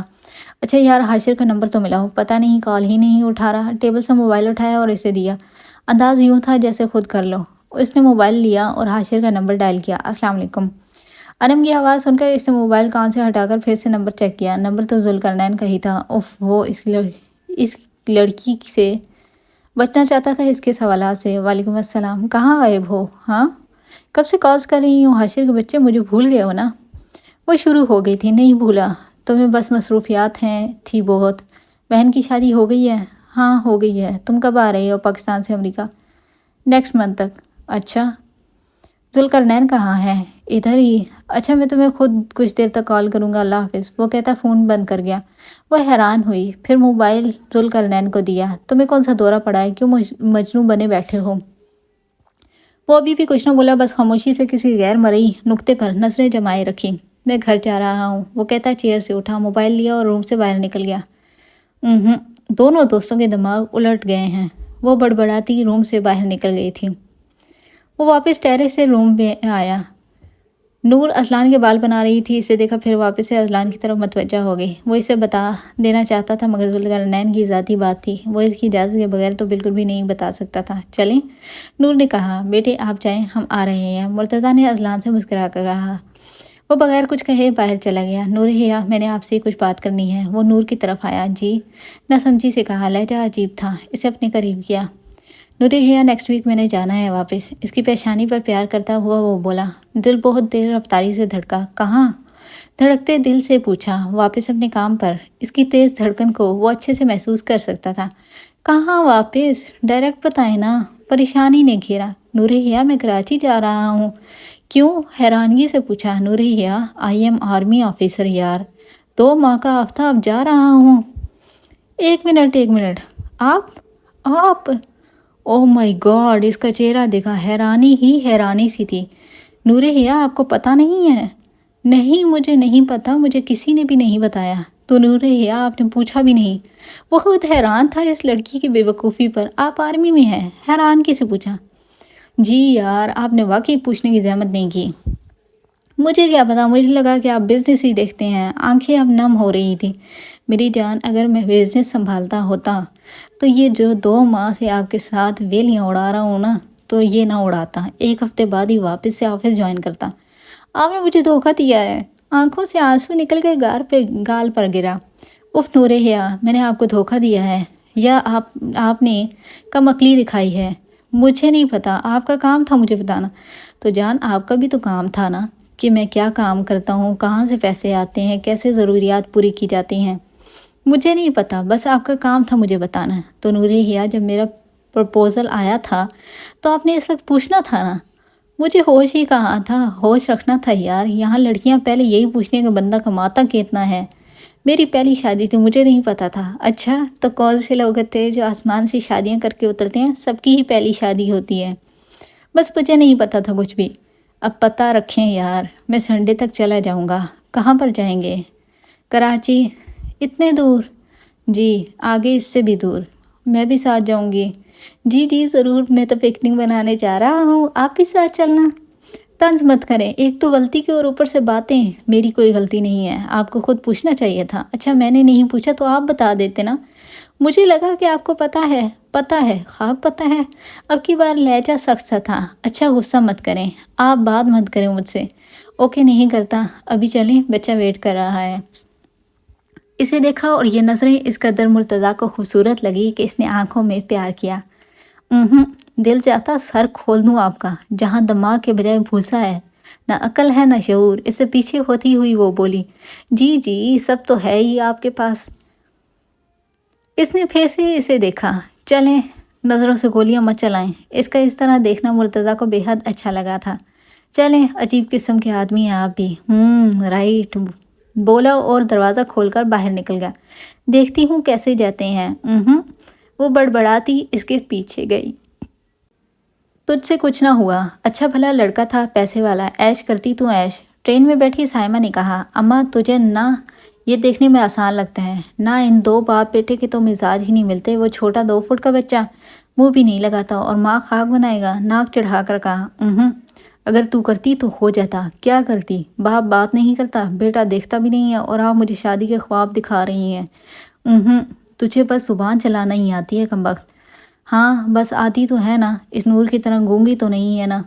اچھا یار، حاشر کا نمبر تو ملاؤ، پتہ نہیں کال ہی نہیں اٹھا رہا۔ ٹیبل سے موبائل اٹھایا اور اسے دیا۔ انداز یوں تھا جیسے خود کر لو۔ اس نے موبائل لیا اور حاشر کا نمبر ڈائل کیا۔ السلام علیکم۔ انم کی آواز سن کر اس نے موبائل کان سے ہٹا کر پھر سے نمبر چیک کیا۔ نمبر تو ذوالقرنین کا ہی تھا۔ وہ اس لڑکی سے بچنا چاہتا تھا، اس کے سوالات سے۔ وعلیکم السلام، کہاں غائب ہو؟ ہاں، کب سے کالز کر رہی ہوں؟ حاشر کے بچے، مجھے بھول گئے ہو نا؟ وہ شروع ہو گئی تھی۔ نہیں بھولا، تمہیں بس مصروفیات تھی بہت۔ بہن کی شادی ہو گئی ہے؟ ہاں ہو گئی ہے۔ تم کب آ رہے ہو پاکستان سے امریکہ؟ نیکسٹ منتھ تک۔ اچھا، ذوالقرنین کہاں ہے؟ ادھر ہی۔ اچھا میں تمہیں خود کچھ دیر تک کال کروں گا، اللہ حافظ۔ وہ کہتا فون بند کر گیا۔ وہ حیران ہوئی، پھر موبائل ذوالقرنین کو دیا۔ تمہیں کون سا دورہ پڑا ہے؟ کیوں مجنوں بنے بیٹھے ہو؟ وہ ابھی بھی کچھ نہ بولا، بس خاموشی سے کسی غیر مرئی نقطے پر نظریں جمائے رکھی۔ میں گھر جا رہا ہوں، وہ کہتا چیئر سے اٹھا، موبائل لیا اور روم سے باہر نکل گیا۔ دونوں دوستوں کے دماغ الٹ گئے ہیں۔ وہ بڑبڑاتی روم سے باہر نکل گئی تھی۔ وہ واپس ٹیرس سے روم میں آیا۔ نور اذلان کے بال بنا رہی تھی، اسے دیکھا پھر واپس سے اذلان کی طرف متوجہ ہو گئی۔ وہ اسے بتا دینا چاہتا تھا مگر ذوالقرنین کی ذاتی بات تھی، وہ اس کی اجازت کے بغیر تو بالکل بھی نہیں بتا سکتا تھا۔ چلیں؟ نور نے کہا۔ بیٹے آپ جائیں، ہم آ رہے ہیں۔ مرتضیٰ نے اذلان سے مسکرا کر کہا۔ وہ بغیر کچھ کہے باہر چلا گیا۔ نور حیا، میں نے آپ سے کچھ بات کرنی ہے۔ وہ نور کی طرف آیا۔ جی؟ نہ سمجھی سے کہا، لہجہ عجیب تھا۔ اسے اپنے قریب کیا۔ نور حیا، نیکسٹ ویک میں نے جانا ہے واپس۔ اس کی پیشانی پر پیار کرتا ہوا وہ بولا۔ دل بہت دیر رفتاری سے دھڑکا۔ کہاں؟ دھڑکتے دل سے پوچھا۔ واپس اپنے کام پر۔ اس کی تیز دھڑکن کو وہ اچھے سے محسوس کر سکتا تھا۔ کہاں واپس؟ ڈائریکٹ بتائیں نا۔ پریشانی نے گھیرا۔ نور حیا، میں کراچی جا رہا ہوں۔ کیوں؟ حیرانگی سے پوچھا۔ نور حیا، آئی ایم آرمی آفیسر یار، 2 ماہ کا آفتاب جا رہا ہوں۔ ایک منٹ، آپ اوہ مائی گاڈ، اس کا چہرہ دیکھا، حیرانی ہی حیرانی سی تھی۔ نور حیا، آپ کو پتہ نہیں ہے؟ نہیں، مجھے نہیں پتہ، مجھے کسی نے بھی نہیں بتایا۔ تو نور حیا، آپ نے پوچھا بھی نہیں؟ وہ خود حیران تھا اس لڑکی کی بے وقوفی پر۔ آپ آرمی میں ہیں؟ حیرانگی سے پوچھا۔ جی یار، آپ نے واقعی پوچھنے کی زحمت نہیں کی۔ مجھے کیا پتا، مجھے لگا کہ آپ بزنس ہی دیکھتے ہیں۔ آنکھیں اب نم ہو رہی تھیں۔ میری جان، اگر میں بزنس سنبھالتا ہوتا تو یہ جو 2 ماہ سے آپ کے ساتھ ویلیاں اڑا رہا ہوں نا، تو یہ نہ اڑاتا، 1 ہفتے بعد ہی واپس سے آفس جوائن کرتا۔ آپ نے مجھے دھوکہ دیا ہے۔ آنکھوں سے آنسو نکل کے گال پر گرا۔ اف نور حیا، میں نے آپ کو دھوکہ دیا ہے یا آپ نے کم عقلی دکھائی ہے؟ مجھے نہیں پتا، آپ کا کام تھا مجھے بتانا۔ تو جان، آپ کا بھی تو کام تھا نا کہ میں کیا کام کرتا ہوں، کہاں سے پیسے آتے ہیں، کیسے ضروریات پوری کی جاتی ہیں۔ مجھے نہیں پتا، بس آپ کا کام تھا مجھے بتانا۔ تو نور حیا، جب میرا پرپوزل آیا تھا تو آپ نے اس وقت پوچھنا تھا نا۔ مجھے ہوش ہی کہاں تھا، ہوش رکھنا تھا یار۔ یہاں لڑکیاں پہلے یہی پوچھنے کہ بندہ کماتا کتنا ہے۔ میری پہلی شادی تھی، مجھے نہیں پتا تھا۔ اچھا، تو کون سے لوگ تھے جو آسمان سے شادیاں کر کے اترتے ہیں؟ سب کی ہی پہلی شادی ہوتی ہے۔ بس مجھے نہیں پتا تھا کچھ بھی۔ اب پتہ رکھیں یار، میں سنڈے تک چلا جاؤں گا۔ کہاں پر جائیں گے؟ کراچی؟ اتنے دور؟ جی، آگے اس سے بھی دور۔ میں بھی ساتھ جاؤں گی۔ جی ضرور، میں تو پکنک بنانے جا رہا ہوں، آپ بھی ساتھ چلنا۔ طنز مت کریں، ایک تو غلطی کے اور اوپر سے باتیں۔ میری کوئی غلطی نہیں ہے، آپ کو خود پوچھنا چاہیے تھا۔ اچھا میں نے نہیں پوچھا تو آپ بتا دیتے نا۔ مجھے لگا کہ آپ کو پتہ ہے، خاک پتہ ہے۔ اب کی بار لہجہ سخت سا تھا۔ اچھا غصہ مت کریں، آپ بات مت کریں مجھ سے۔ اوکے نہیں کرتا، ابھی چلیں، بچہ ویٹ کر رہا ہے۔ اسے دیکھا اور یہ نظریں اس قدر مرتضیٰ کو خوبصورت لگی کہ اس نے آنکھوں میں پیار کیا۔ دل چاہتا سر کھول دوں آپ کا، جہاں دماغ کے بجائے بھوسا ہے، نہ عقل ہے نہ شعور۔ اس سے پیچھے ہوتی ہوئی وہ بولی، جی جی سب تو ہے ہی آپ کے پاس۔ اس نے پھر سے اسے دیکھا۔ چلیں، نظروں سے گولیاں مت چلائیں۔ اس کا اس طرح دیکھنا مرتضیٰ کو بے حد اچھا لگا تھا۔ چلیں، عجیب قسم کے آدمی ہیں آپ بھی۔ رائٹ بولا اور دروازہ کھول کر باہر نکل گیا۔ دیکھتی ہوں کیسے جاتے ہیں۔ وہ بڑبڑاتی اس کے پیچھے گئی۔ تجھ سے کچھ نہ ہوا، اچھا بھلا لڑکا تھا، پیسے والا، عیش کرتی تو عیش۔ ٹرین میں بیٹھی سائمہ نے کہا، اماں تجھے نہ یہ دیکھنے میں آسان لگتا ہے، نہ ان دو باپ بیٹے کے تو مزاج ہی نہیں ملتے۔ وہ چھوٹا 2 فٹ کا بچہ منہ بھی نہیں لگاتا اور ماں خاک بنائے گا۔ ناک چڑھا کر کہا، اگر تو کرتی تو ہو جاتا۔ کیا کرتی؟ باپ بات نہیں کرتا، بیٹا دیکھتا بھی نہیں ہے، اور آپ مجھے شادی کے خواب دکھا رہی ہیں۔ تجھے بس زبان چلانا ہی آتی ہے کمبخت۔ ہاں بس آتی تو ہے نا، اس نور کی طرح گونگی تو نہیں ہے نا،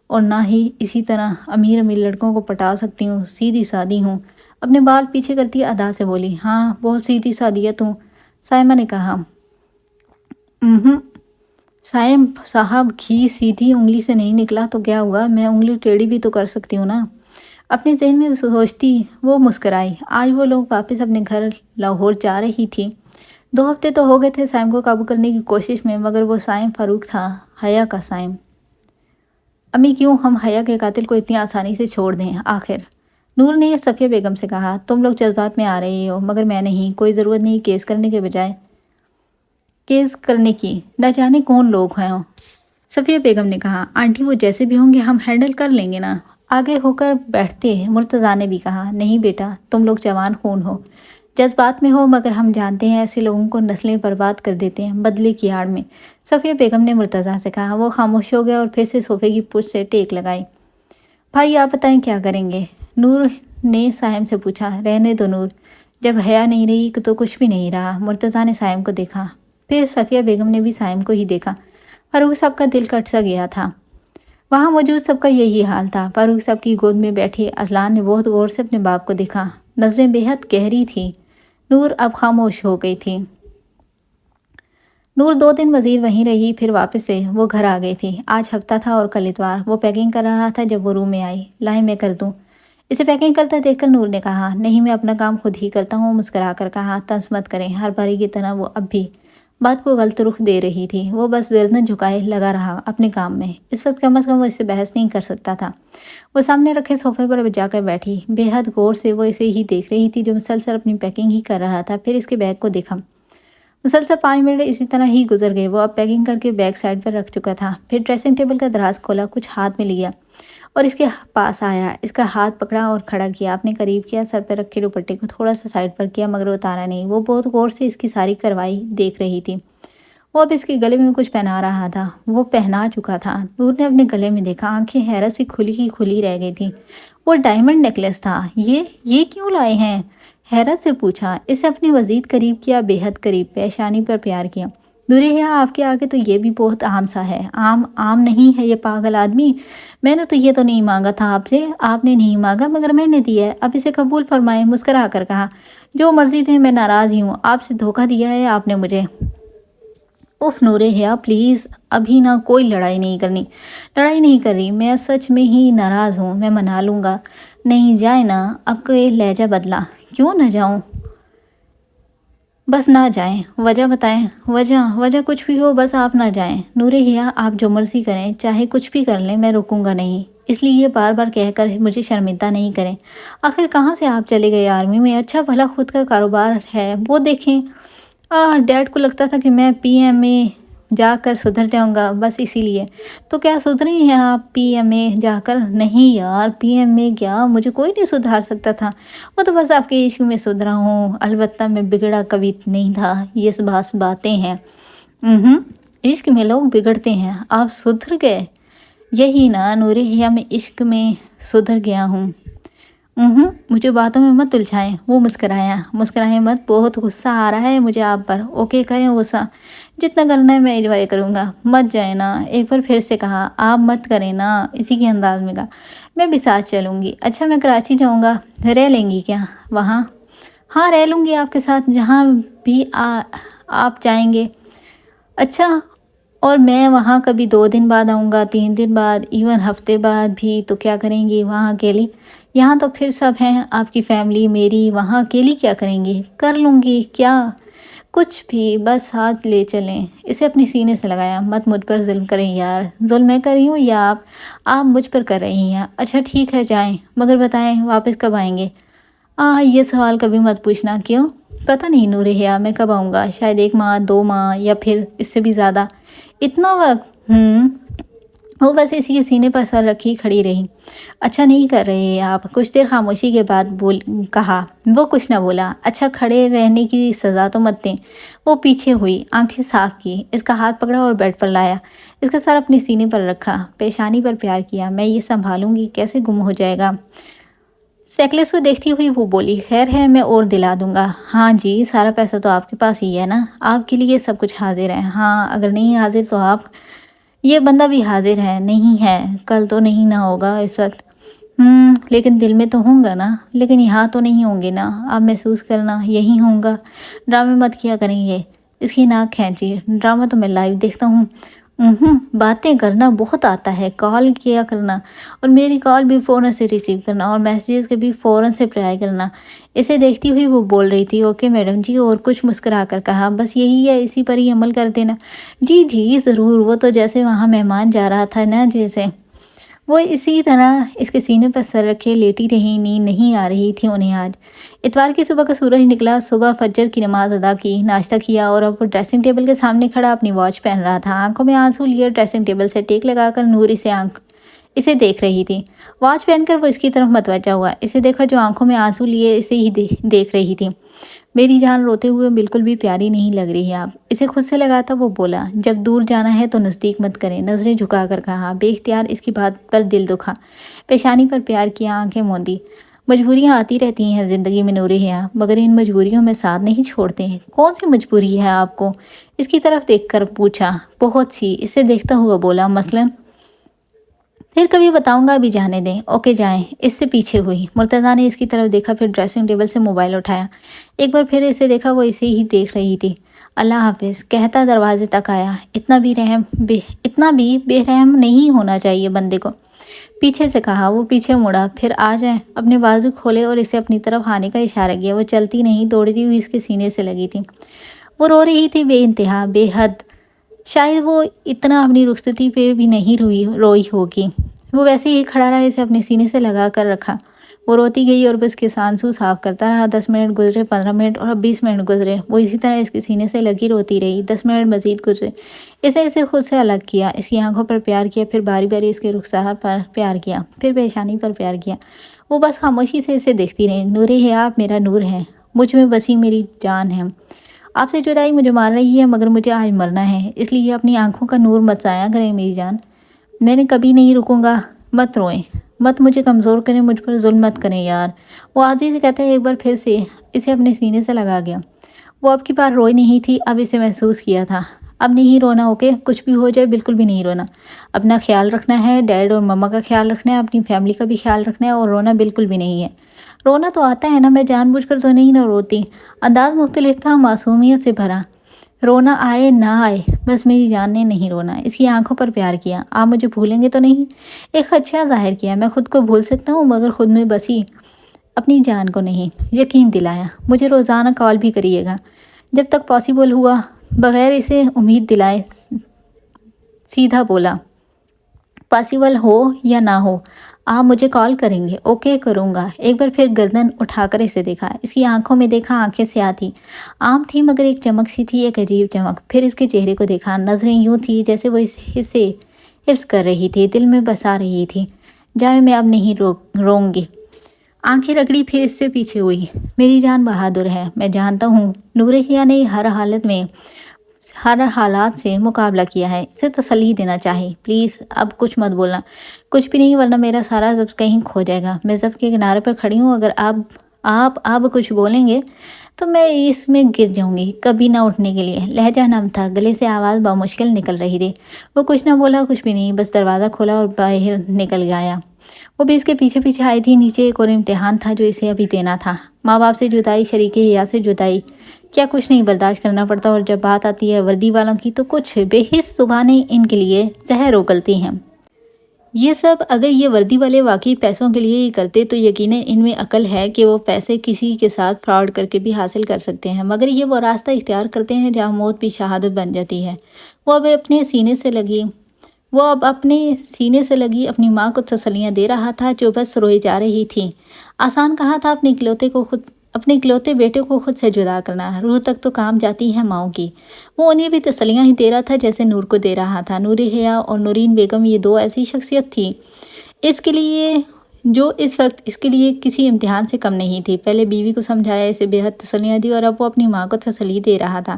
اور نہ ہی اسی طرح امیر لڑکوں کو پٹا سکتی ہوں، سیدھی سادی ہوں۔ اپنے بال پیچھے کرتی ادا سے بولی، ہاں بہت سیدھی سادی ہے تو۔ سائمہ نے کہا، سائم صاحب گھی سیدھی انگلی سے نہیں نکلا تو کیا ہوا، میں انگلی ٹیڑھی بھی تو کر سکتی ہوں نا۔ اپنے ذہن میں سوچتی وہ مسکرائی۔ آج وہ لوگ واپس اپنے گھر لاہور جا رہی تھی۔ 2 ہفتے تو ہو گئے تھے سائم کو قابو کرنے کی کوشش میں، مگر وہ سائم فاروق تھا، حیا کا سائم۔ امی کیوں ہم حیا کے قاتل کو اتنی آسانی سے چھوڑ دیں آخر؟ نور نے صفیہ بیگم سے کہا، تم لوگ جذبات میں آ رہے ہو، مگر میں نہیں، کوئی ضرورت نہیں کیس کرنے کے بجائے کیس کرنے کی، نہ جانے کون لوگ ہیں۔ صفیہ بیگم نے کہا، آنٹی وہ جیسے بھی ہوں گے ہم ہینڈل کر لیں گے نا۔ آگے ہو کر بیٹھتے مرتضیٰ نے بھی کہا، نہیں بیٹا تم لوگ جوان خون ہو، جذبات میں ہو، مگر ہم جانتے ہیں ایسے لوگوں کو نسلیں برباد کر دیتے ہیں بدلے کی آڑ میں۔ صفیہ بیگم نے مرتضیٰ سے کہا۔ وہ خاموش ہو گیا اور پھر سے صوفے کی پشت سے ٹیک لگائی۔ بھائی آپ بتائیں کیا کریں گے؟ نور نے سائم سے پوچھا۔ رہنے دو نور، جب حیا نہیں رہی تو کچھ بھی نہیں رہا۔ مرتضیٰ نے سائم کو دیکھا، پھر صفیہ بیگم نے بھی سائم کو ہی دیکھا۔ فاروق صاحب کا دل کٹ سا گیا تھا۔ وہاں موجود سب کا یہی حال تھا۔ فاروق صاحب کی گود میں بیٹھی اذلان نے بہت غور سے اپنے باپ کو دیکھا، نظریں بے حد گہری تھیں۔ نور اب خاموش ہو گئی تھی۔ نور 2 دن مزید وہیں رہی، پھر واپس سے وہ گھر آ گئی تھی۔ آج ہفتہ تھا اور کل اتوار۔ وہ پیکنگ کر رہا تھا جب وہ روم میں آئی۔ لائیں میں کر دوں؟ اسے پیکنگ کرتا دیکھ کر نور نے کہا، نہیں میں اپنا کام خود ہی کرتا ہوں۔ مسکرا کر کہا، طنز مت کریں، ہر باری کی طرح وہ اب بھی بات کو غلط رخ دے رہی تھی۔ وہ بس گردن جھکائے لگا رہا اپنے کام میں۔ اس وقت کم از کم وہ اس سے بحث نہیں کر سکتا تھا۔ وہ سامنے رکھے صوفے پر جا کر بیٹھی، بے حد غور سے وہ اسے ہی دیکھ رہی تھی جو مسلسل اپنی پیکنگ ہی کر رہا تھا۔ پھر اس کے بیگ کو دیکھا۔ مسلسل 5 منٹ اسی طرح ہی گزر گئے۔ وہ اب پیکنگ کر کے بیگ سائڈ پر رکھ چکا تھا۔ پھر ڈریسنگ ٹیبل کا دراز کھولا، کچھ ہاتھ میں لیا اور اس کے پاس آیا، اس کا ہاتھ پکڑا اور کھڑا کیا، اپنے قریب کیا، سر پہ رکھے دوپٹے کو تھوڑا سا سائڈ پر کیا، مگر اتارا نہیں۔ وہ بہت غور سے اس کی ساری کارروائی دیکھ رہی تھی۔ وہ اب اس کے گلے میں کچھ پہنا رہا تھا، وہ پہنا چکا تھا۔ نور نے اپنے گلے میں دیکھا، آنکھیں حیرت سے کھلی کی کھلی رہ گئی تھیں۔ وہ ڈائمنڈ نیکلس تھا۔ یہ کیوں لائے ہیں؟ حیرت سے پوچھا۔ اسے اپنے مزید قریب کیا، بے حد قریب، پیشانی پر پیار کیا۔ دورے ہے آپ کے آگے تو یہ بھی بہت عام سا ہے۔ عام نہیں ہے یہ پاگل آدمی، میں نے تو یہ تو نہیں مانگا تھا آپ سے۔ آپ نے نہیں مانگا مگر میں نے دیا ہے، اب اسے قبول فرمائیں۔ مسکرا کر کہا، جو مرضی تھے، میں ناراض ہی ہوں، آپ سے دھوکہ دیا ہے آپ نے مجھے۔ اف نور حیا پلیز، ابھی نہ کوئی لڑائی نہیں کرنی۔ لڑائی نہیں کر رہی، میں سچ میں ہی ناراض ہوں، میں منا لوں گا۔ نہیں جائیں نا، اب کوئی لہجہ بدلا۔ کیوں نہ جاؤں؟ بس نہ جائیں، وجہ بتائیں۔ وجہ کچھ بھی ہو، بس آپ نہ جائیں۔ نور حیا آپ جو مرضی کریں، چاہے کچھ بھی کر لیں، میں رکوں گا نہیں، اس لیے یہ بار بار کہہ کر مجھے شرمندہ نہیں کریں۔ آخر کہاں سے آپ چلے گئے آرمی میں؟ اچھا بھلا خود کا کاروبار ہے وہ دیکھیں۔ ڈیڈ کو لگتا تھا کہ میں پی ایم اے جا کر سدھر جاؤں گا، بس اسی لیے تو کیا سدھرے ہیں آپ پی ایم اے جا کر؟ نہیں یار، پی ایم اے کیا، مجھے کوئی نہیں سدھار سکتا تھا، وہ تو بس آپ کے عشق میں سدھرا ہوں۔ البتہ میں بگڑا کبھی نہیں تھا، یہ باتیں ہیں۔ عشق میں لوگ بگڑتے ہیں، آپ سدھر گئے؟ یہی نا نور حیا، میں عشق میں سدھر گیا ہوں۔ مجھے باتوں میں مت الجھائیں۔ وہ مسکرائیں مت، بہت غصہ آ رہا ہے مجھے آپ پر۔ اوکے کریں غصہ، جتنا کرنا ہے میں انجوائے کروں گا، مت جائیں نا۔ ایک بار پھر سے کہا، آپ مت کریں نا، اسی کے انداز میں کہا۔ میں بھی ساتھ چلوں گی۔ اچھا میں کراچی جاؤں گا، رہ لیں گی کیا وہاں؟ ہاں رہ لوں گی آپ کے ساتھ، جہاں بھی آپ جائیں گے۔ اچھا، اور میں وہاں کبھی 2 دن بعد آؤں گا، 3 دن بعد، ایون ہفتے بعد بھی، تو کیا کریں گی وہاں اکیلی؟ یہاں تو پھر سب ہیں، آپ کی فیملی، میری، وہاں اکیلی کیا کریں گی؟ کر لوں گی کیا کچھ بھی، بس ہاتھ لے چلیں۔ اسے اپنے سینے سے لگایا۔ مت مجھ پر ظلم کریں یار۔ ظلم میں کر رہی ہوں یا آپ مجھ پر کر رہی ہیں؟ اچھا ٹھیک ہے جائیں، مگر بتائیں واپس کب آئیں گے؟ یہ سوال کبھی مت پوچھنا۔ کیوں؟ پتہ نہیں نور حیا، میں کب آؤں گا، شاید 1 ماہ، 2 ماہ، یا پھر اس سے بھی زیادہ۔ اتنا وقت؟ وہ بس اسی کے سینے پر سر رکھی کھڑی رہی۔ اچھا نہیں کر رہے آپ؟ کچھ دیر خاموشی کے بعد کہا۔ وہ کچھ نہ بولا۔ اچھا کھڑے رہنے کی سزا تو مت دیں۔ وہ پیچھے ہوئی، آنکھیں صاف کی، اس کا ہاتھ پکڑا اور بیڈ پر لایا، اس کا سر اپنے سینے پر رکھا، پیشانی پر پیار کیا۔ میں یہ سنبھالوں گی، کیسے گم ہو جائے گا؟ سیکلس کو دیکھتی ہوئی وہ بولی، خیر ہے میں اور دلا دوں گا۔ ہاں جی، سارا پیسہ تو آپ کے پاس ہی ہے نا، آپ کے لیے سب کچھ حاضر ہے۔ ہاں اگر نہیں حاضر تو آپ، یہ بندہ بھی حاضر ہے نہیں ہے؟ کل تو نہیں نہ ہوگا اس وقت؟ لیکن دل میں تو ہوں گا نا، لیکن یہاں تو نہیں ہوں گے نا، آپ محسوس کرنا یہی ہوں گا۔ ڈرامے مت کیا کریں گے۔ اس کی ناک کھینچی۔ ڈرامہ تو میں لائیو دیکھتا ہوں۔ باتیں کرنا بہت آتا ہے، کال کیا کرنا، اور میری کال بھی فوراً سے ریسیو کرنا، اور میسیجز کے بھی فوراً سے رپلائی کرنا۔ اسے دیکھتی ہوئی وہ بول رہی تھی، اوکے میڈم جی، اور کچھ مسکرا کر کہا، بس یہی ہے، اسی پر ہی عمل کر دینا۔ جی جی ضرور۔ وہ تو جیسے وہاں مہمان جا رہا تھا نا، جیسے وہ اسی طرح اس کے سینے پر سر رکھے لیٹی رہی۔ نیند نہیں آ رہی تھی انہیں آج۔ اتوار کی صبح کا سورج نکلا۔ صبح فجر کی نماز ادا کی، ناشتہ کیا، اور اب وہ ڈریسنگ ٹیبل کے سامنے کھڑا اپنی واچ پہن رہا تھا۔ آنکھوں میں آنسو لیے ڈریسنگ ٹیبل سے ٹیک لگا کر نور اسے دیکھ رہی تھی۔ واچ پہن کر وہ اس کی طرف متوجہ ہوا، اسے دیکھا جو آنکھوں میں آنسو لیے اسے ہی دیکھ رہی تھی۔ میری جان، روتے ہوئے بالکل بھی پیاری نہیں لگ رہی آپ۔ اسے خود سے لگا تھا۔ وہ بولا، جب دور جانا ہے تو نزدیک مت کریں۔ نظریں جھکا کر کہا۔ بے اختیار اس کی بات پر دل دکھا، پیشانی پر پیار کیا، آنکھیں موندی۔ مجبوریاں آتی رہتی ہیں زندگی میں نور حیا، مگر ان مجبوریوں میں ساتھ نہیں چھوڑتے۔ کون سی مجبوری ہے آپ کو؟ اس کی طرف دیکھ کر پوچھا۔ بہت سی۔ اسے دیکھتا ہوا بولا، مثلاً؟ پھر کبھی بتاؤں گا، ابھی جانے دیں۔ اوکے جائیں۔ اس سے پیچھے ہوئی۔ مرتضیٰ نے اس کی طرف دیکھا، پھر ڈریسنگ ٹیبل سے موبائل اٹھایا۔ ایک بار پھر اسے دیکھا، وہ اسے ہی دیکھ رہی تھی۔ اللہ حافظ کہتا دروازے تک آیا۔ اتنا بھی بے رحم نہیں ہونا چاہیے بندے کو، پیچھے سے کہا۔ وہ پیچھے مڑا، پھر آ جائیں۔ اپنے بازو کھولے اور اسے اپنی طرف آنے کا اشارہ کیا۔ وہ چلتی نہیں، دوڑتی ہوئی اس کے سینے سے لگی تھی۔ وہ رو رہی تھی، بے انتہا، بے حد۔ شاید وہ اتنا اپنی رخصتی پہ بھی نہیں روئی ہوگی۔ وہ ویسے ہی کھڑا رہا، اسے اپنے سینے سے لگا کر رکھا۔ وہ روتی گئی اور وہ اس کے آنسو صاف کرتا رہا۔ 10 منٹ گزرے، 15 منٹ، اور اب 20 منٹ گزرے۔ وہ اسی طرح اس کے سینے سے لگی روتی رہی۔ 10 منٹ مزید گزرے۔ اسے خود سے الگ کیا، اس کی آنکھوں پر پیار کیا، پھر باری باری اس کے رخسار پر پیار کیا، پھر پیشانی پر پیار کیا۔ وہ بس خاموشی سے اسے دیکھتی رہی۔ نور حیا، آپ میرا نور ہے، مجھ میں بسی میری جان ہے۔ آپ سے جدائی مجھے مار رہی ہے، مگر مجھے آج مرنا ہے، اس لیے اپنی آنکھوں کا نور مت ضائع کریں میری جان۔ میں نے کبھی نہیں رکوں گا۔ مت روئیں، مت مجھے کمزور کریں، مجھ پر ظلم مت کریں یار۔ وہ عاجزی سے کہتا ہے، ایک بار پھر سے اسے اپنے سینے سے لگا گیا۔ وہ اب کی بار روئی نہیں تھی، اب اسے محسوس کیا تھا۔ اب نہیں رونا، اوکے؟ کچھ بھی ہو جائے بالکل بھی نہیں رونا۔ اپنا خیال رکھنا ہے، ڈیڈ اور مما کا خیال رکھنا ہے، اپنی فیملی کا بھی خیال رکھنا ہے، اور رونا بالکل بھی نہیں ہے۔ رونا تو آتا ہے نا، میں جان بوجھ کر تو نہیں نہ روتی۔ انداز مختلف تھا، معصومیت سے بھرا۔ رونا آئے نہ آئے، بس میری جان نے نہیں رونا۔ اس کی آنکھوں پر پیار کیا۔ آپ مجھے بھولیں گے تو نہیں؟ ایک خدشہ ظاہر کیا۔ میں خود کو بھول سکتا ہوں، مگر خود میں بسی اپنی جان کو نہیں۔ یقین دلایا۔ مجھے روزانہ کال بھی کریے گا جب تک پاسیبل ہوا۔ بغیر اسے امید دلائے سیدھا بولا، پاسیبل ہو یا نہ ہو، آپ مجھے کال کریں گے؟ اوکے کروں گا۔ ایک بار پھر گردن اٹھا کر اسے دیکھا، اس کی آنکھوں میں دیکھا، آنکھیں سیاہ تھی، عام تھی مگر ایک چمک سی تھی، ایک عجیب چمک۔ پھر اس کے چہرے کو دیکھا، نظریں یوں تھی جیسے وہ اسے حفظ کر رہی تھی، دل میں بسا رہی تھی۔ جائے، میں اب نہیں روں گی۔ آنکھیں رگڑی، پھر اس سے پیچھے ہوئی۔ میری جان بہادر ہے، میں جانتا ہوں۔ نور حیا نے ہر حالت میں ہر حالات سے مقابلہ کیا ہے، اسے تسلی دینا چاہیے، پلیز اب کچھ مت بولنا، کچھ بھی نہیں ورنہ میرا سارا ضبط کہیں کھو جائے گا، میں ضبط کے کنارے پر کھڑی ہوں، اگر آپ اب کچھ بولیں گے تو میں اس میں گر جاؤں گی، کبھی نہ اٹھنے کے لیے۔ لہجہ نم تھا، گلے سے آواز بمشکل نکل رہی تھی۔ وہ کچھ نہ بولا، کچھ بھی نہیں، بس دروازہ کھولا اور باہر نکل گیا۔ وہ بھی اس کے پیچھے پیچھے آئی تھی۔ نیچے ایک اور امتحان تھا جو اسے ابھی دینا تھا، ماں باپ سے جدائی، شریک حیات سے جدائی، کیا کچھ نہیں برداشت کرنا پڑتا، اور جب بات آتی ہے وردی والوں کی تو کچھ بے حس زبانیں ان کے لیے زہر اگلتی ہیں۔ یہ سب اگر یہ وردی والے واقعی پیسوں کے لیے ہی کرتے تو یقیناً ان میں عقل ہے کہ وہ پیسے کسی کے ساتھ فراڈ کر کے بھی حاصل کر سکتے ہیں، مگر یہ وہ راستہ اختیار کرتے ہیں جہاں موت بھی شہادت بن جاتی ہے۔ وہ اب اپنے سینے سے لگی اپنی ماں کو تسلیاں دے رہا تھا جو بس روئی جا رہی تھی۔ آسان کہا تھا اپنے اکلوتے بیٹے کو خود سے جدا کرنا، روح تک تو کام جاتی ہے ماؤں کی۔ وہ انہیں بھی تسلیاں ہی دے رہا تھا جیسے نور کو دے رہا تھا۔ نور حیا اور نورین بیگم یہ دو ایسی شخصیت تھی اس کے لیے جو اس وقت اس کے لیے کسی امتحان سے کم نہیں تھی۔ پہلے بیوی کو سمجھایا، اسے بے حد تسلیاں دی، اور اب وہ اپنی ماں کو تسلی دے رہا تھا۔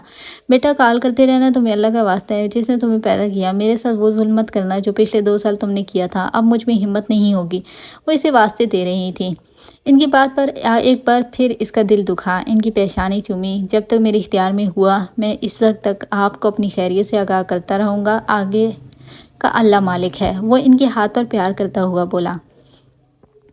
بیٹا کال کرتے رہنا، تمہیں اللہ کا واسطہ ہے جس نے تمہیں پیدا کیا، میرے ساتھ وہ ظلم مت کرنا جو پچھلے 2 سال تم نے کیا تھا، اب مجھ میں ہمت نہیں ہوگی۔ وہ اسے واسطے دے رہی تھی۔ ان کی بات پر ایک بار پھر اس کا دل دکھا، ان کی پیشانی چومی۔ جب تک میرے اختیار میں ہوا میں اس وقت تک آپ کو اپنی خیریت سے آگاہ کرتا رہوں گا، آگے کا اللہ مالک ہے۔ وہ ان کے ہاتھ پر پیار کرتا ہوا بولا۔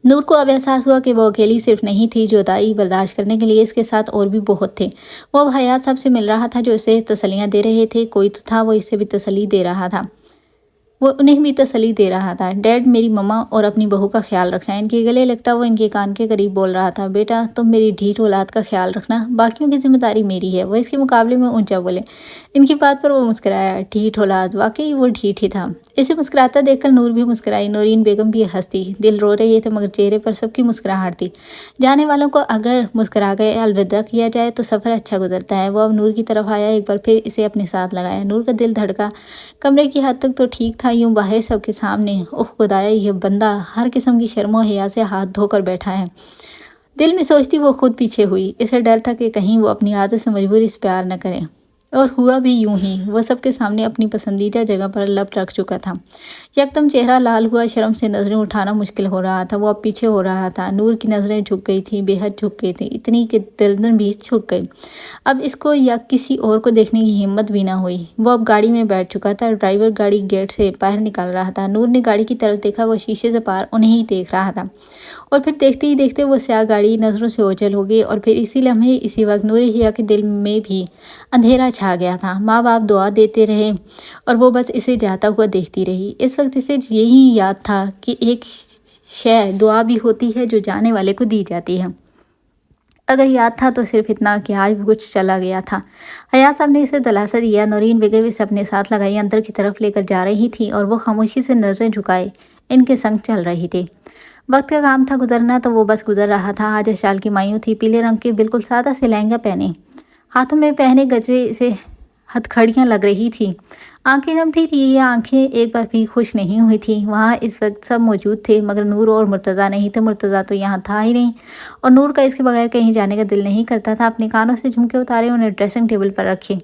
نور کو اب احساس ہوا کہ وہ اکیلی صرف نہیں تھی، جدائی برداشت کرنے کے لیے اس کے ساتھ اور بھی بہت تھے۔ وہ اب حیات صاحب سے مل رہا تھا جو اسے تسلیاں دے رہے تھے، کوئی تو تھا وہ اسے بھی تسلی دے رہا تھا، وہ انہیں بھی تسلی دے رہا تھا۔ ڈیڈ میری مما اور اپنی بہو کا خیال رکھنا، ان کے گلے لگتا وہ ان کے کان کے قریب بول رہا تھا۔ بیٹا تم میری ڈھیٹ اولاد کا خیال رکھنا، باقیوں کی ذمہ داری میری ہے۔ وہ اس کے مقابلے میں اونچا بولے۔ ان کی بات پر وہ مسکرایا۔ ڈھیٹ اولاد، واقعی وہ ڈھیٹ ہی تھا۔ اسے مسکراتا دیکھ کر نور بھی مسکرائی، نورین بیگم بھی ہنسی، دل رو رہے تھے مگر چہرے پر سب کی مسکراہٹ تھی۔ جانے والوں کو اگر مسکرا گئے الوداع کیا جائے تو سفر اچھا گزرتا ہے۔ وہ اب نور کی طرف آیا، ایک بار پھر اسے اپنے ساتھ لگایا۔ نور کا دل دھڑکا، کمرے کی حد تک تو ٹھیک تھا، یوں باہر سب کے سامنے اوہ خدایا یہ بندہ ہر قسم کی شرم و حیا سے ہاتھ دھو کر بیٹھا ہے۔ دل میں سوچتی وہ خود پیچھے ہوئی، اسے ڈر تھا کہ کہیں وہ اپنی عادت سے مجبور اس پیار نہ کرے، اور ہوا بھی یوں ہی۔ وہ سب کے سامنے اپنی پسندیدہ جگہ پر لب رکھ چکا تھا۔ یکدم چہرہ لال ہوا، شرم سے نظریں اٹھانا مشکل ہو رہا تھا، وہ اب پیچھے ہو رہا تھا۔ نور کی نظریں جھک گئی تھیں، بے حد جھک گئی تھیں، اتنی کہ گردن بھی جھک گئی۔ اب اس کو یا کسی اور کو دیکھنے کی ہمت بھی نہ ہوئی۔ وہ اب گاڑی میں بیٹھ چکا تھا، ڈرائیور گاڑی گیٹ سے باہر نکال رہا تھا۔ نور نے گاڑی کی طرف دیکھا، وہ شیشے سے پار انہیں ہی دیکھ رہا تھا، اور پھر دیکھتے ہی دیکھتے وہ سیاہ گاڑی نظروں سے اوجھل ہو گئی، اور پھر اسی لمحے اسی وقت نور حیا کے دل میں بھی اندھیرا چھا گیا تھا۔ ماں باپ دعا دیتے رہے اور وہ بس اسے جاتا ہوا دیکھتی رہی۔ اس وقت اسے یہی یاد تھا کہ ایک شے دعا بھی ہوتی ہے جو جانے والے کو دی جاتی ہے۔ اگر یاد تھا تو صرف اتنا کہ آج بھی کچھ چلا گیا تھا۔ حیات صاحب نے اسے دلاسا دیا۔ نورین بیگم اسے اپنے ساتھ لگائی اندر کی طرف لے کر جا رہی تھی، اور وہ خاموشی سے نظریں جھکائے ان کے سنگ چل رہی تھی۔ وقت کا کام تھا گزرنا، تو وہ بس گزر رہا تھا۔ آج اشال کی مایوں تھی، پیلے رنگ کے بالکل سادہ سے لہنگا پہنے، ہاتھوں میں پہنے گجرے اسے ہتھکڑیاں لگ رہی تھی۔ آنکھیں نم تھی، یہ آنکھیں ایک بار بھی خوش نہیں ہوئی تھیں۔ وہاں اس وقت سب موجود تھے مگر نور اور مرتضیٰ نہیں تھے۔ مرتضیٰ تو یہاں تھا ہی نہیں، اور نور کا اس کے بغیر کہیں جانے کا دل نہیں کرتا تھا۔ اپنے کانوں سے جھمکے اتارے، انہیں ڈریسنگ ٹیبل پر رکھے۔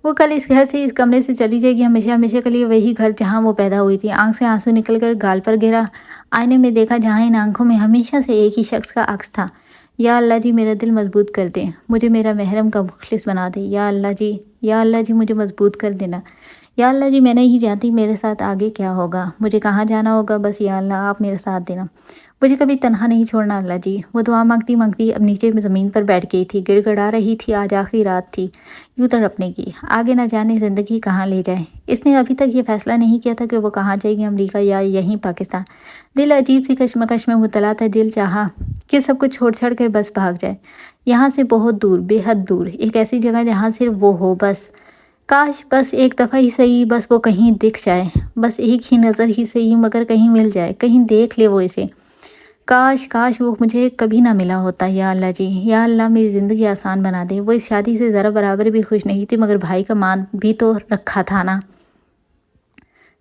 وہ کل اس گھر سے، اس کمرے سے چلی جائے گی، ہمیشہ ہمیشہ کے لیے وہی گھر جہاں وہ پیدا ہوئی تھی۔ آنکھ سے آنسو نکل کر گال پر گرا۔ آئینے میں دیکھا جہاں ان آنکھوں میں ہمیشہ سے ایک ہی شخص کا عکس تھا۔ یا اللہ جی میرا دل مضبوط کر دے، مجھے میرا محرم کا مخلص بنا دے۔ یا اللہ جی، یا اللہ جی مجھے مضبوط کر دینا۔ یا اللہ جی میں نہیں جانتی میرے ساتھ آگے کیا ہوگا، مجھے کہاں جانا ہوگا، بس یا اللہ آپ میرے ساتھ دینا، مجھے کبھی تنہا نہیں چھوڑنا اللہ جی۔ وہ دعا مانگتی مانگتی اب نیچے زمین پر بیٹھ گئی تھی، گڑ گڑا رہی تھی۔ آج آخری رات تھی یوں تڑپنے کی، آگے نہ جانے زندگی کہاں لے جائے۔ اس نے ابھی تک یہ فیصلہ نہیں کیا تھا کہ وہ کہاں جائے گی، امریکہ یا یہیں پاکستان۔ دل عجیب سی کشمکش میں مبتلا تھا۔ دل چاہا کہ سب کچھ چھوڑ چھاڑ کر بس بھاگ جائے یہاں سے، بہت دور، بے حد دور، ایک ایسی جگہ جہاں صرف وہ ہو بس۔ کاش بس ایک دفعہ ہی صحیح، بس وہ کہیں دکھ جائے، بس ایک ہی نظر ہی صحیح، مگر کہیں مل جائے، کہیں دیکھ لے وہ اسے۔ کاش کاش وہ مجھے کبھی نہ ملا ہوتا۔ یا اللہ جی، یا اللہ میری زندگی آسان بنا دے۔ وہ اس شادی سے ذرا برابر بھی خوش نہیں تھی، مگر بھائی کا مان بھی تو رکھا تھا نا۔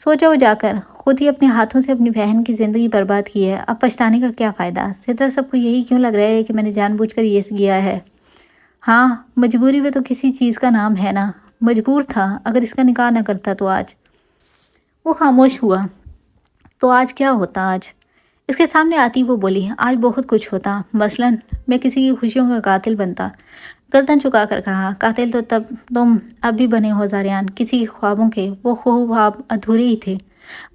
سو جاؤ جا کر، خود ہی اپنے ہاتھوں سے اپنی بہن کی زندگی برباد کی ہے، اب پچھتانے کا کیا فائدہ؟ سدرا سب کو یہی کیوں لگ رہا ہے کہ میں نے جان بوجھ کر یہ کیا ہے؟ ہاں، مجبوری میں تو کسی چیز کا نام ہے نا، مجبور تھا، اگر اس کا نکاح نہ کرتا تو آج۔ وہ خاموش ہوا۔ تو آج کیا ہوتا؟ آج اس کے سامنے آتی وہ بولی، آج بہت کچھ ہوتا، مثلاً میں کسی کی خوشیوں کا قاتل بنتا۔ گردن چکا کر کہا، قاتل تو تب تم اب بھی بنے ہو زاریان، کسی کے خوابوں کے، وہ خواب ادھورے ہی تھے،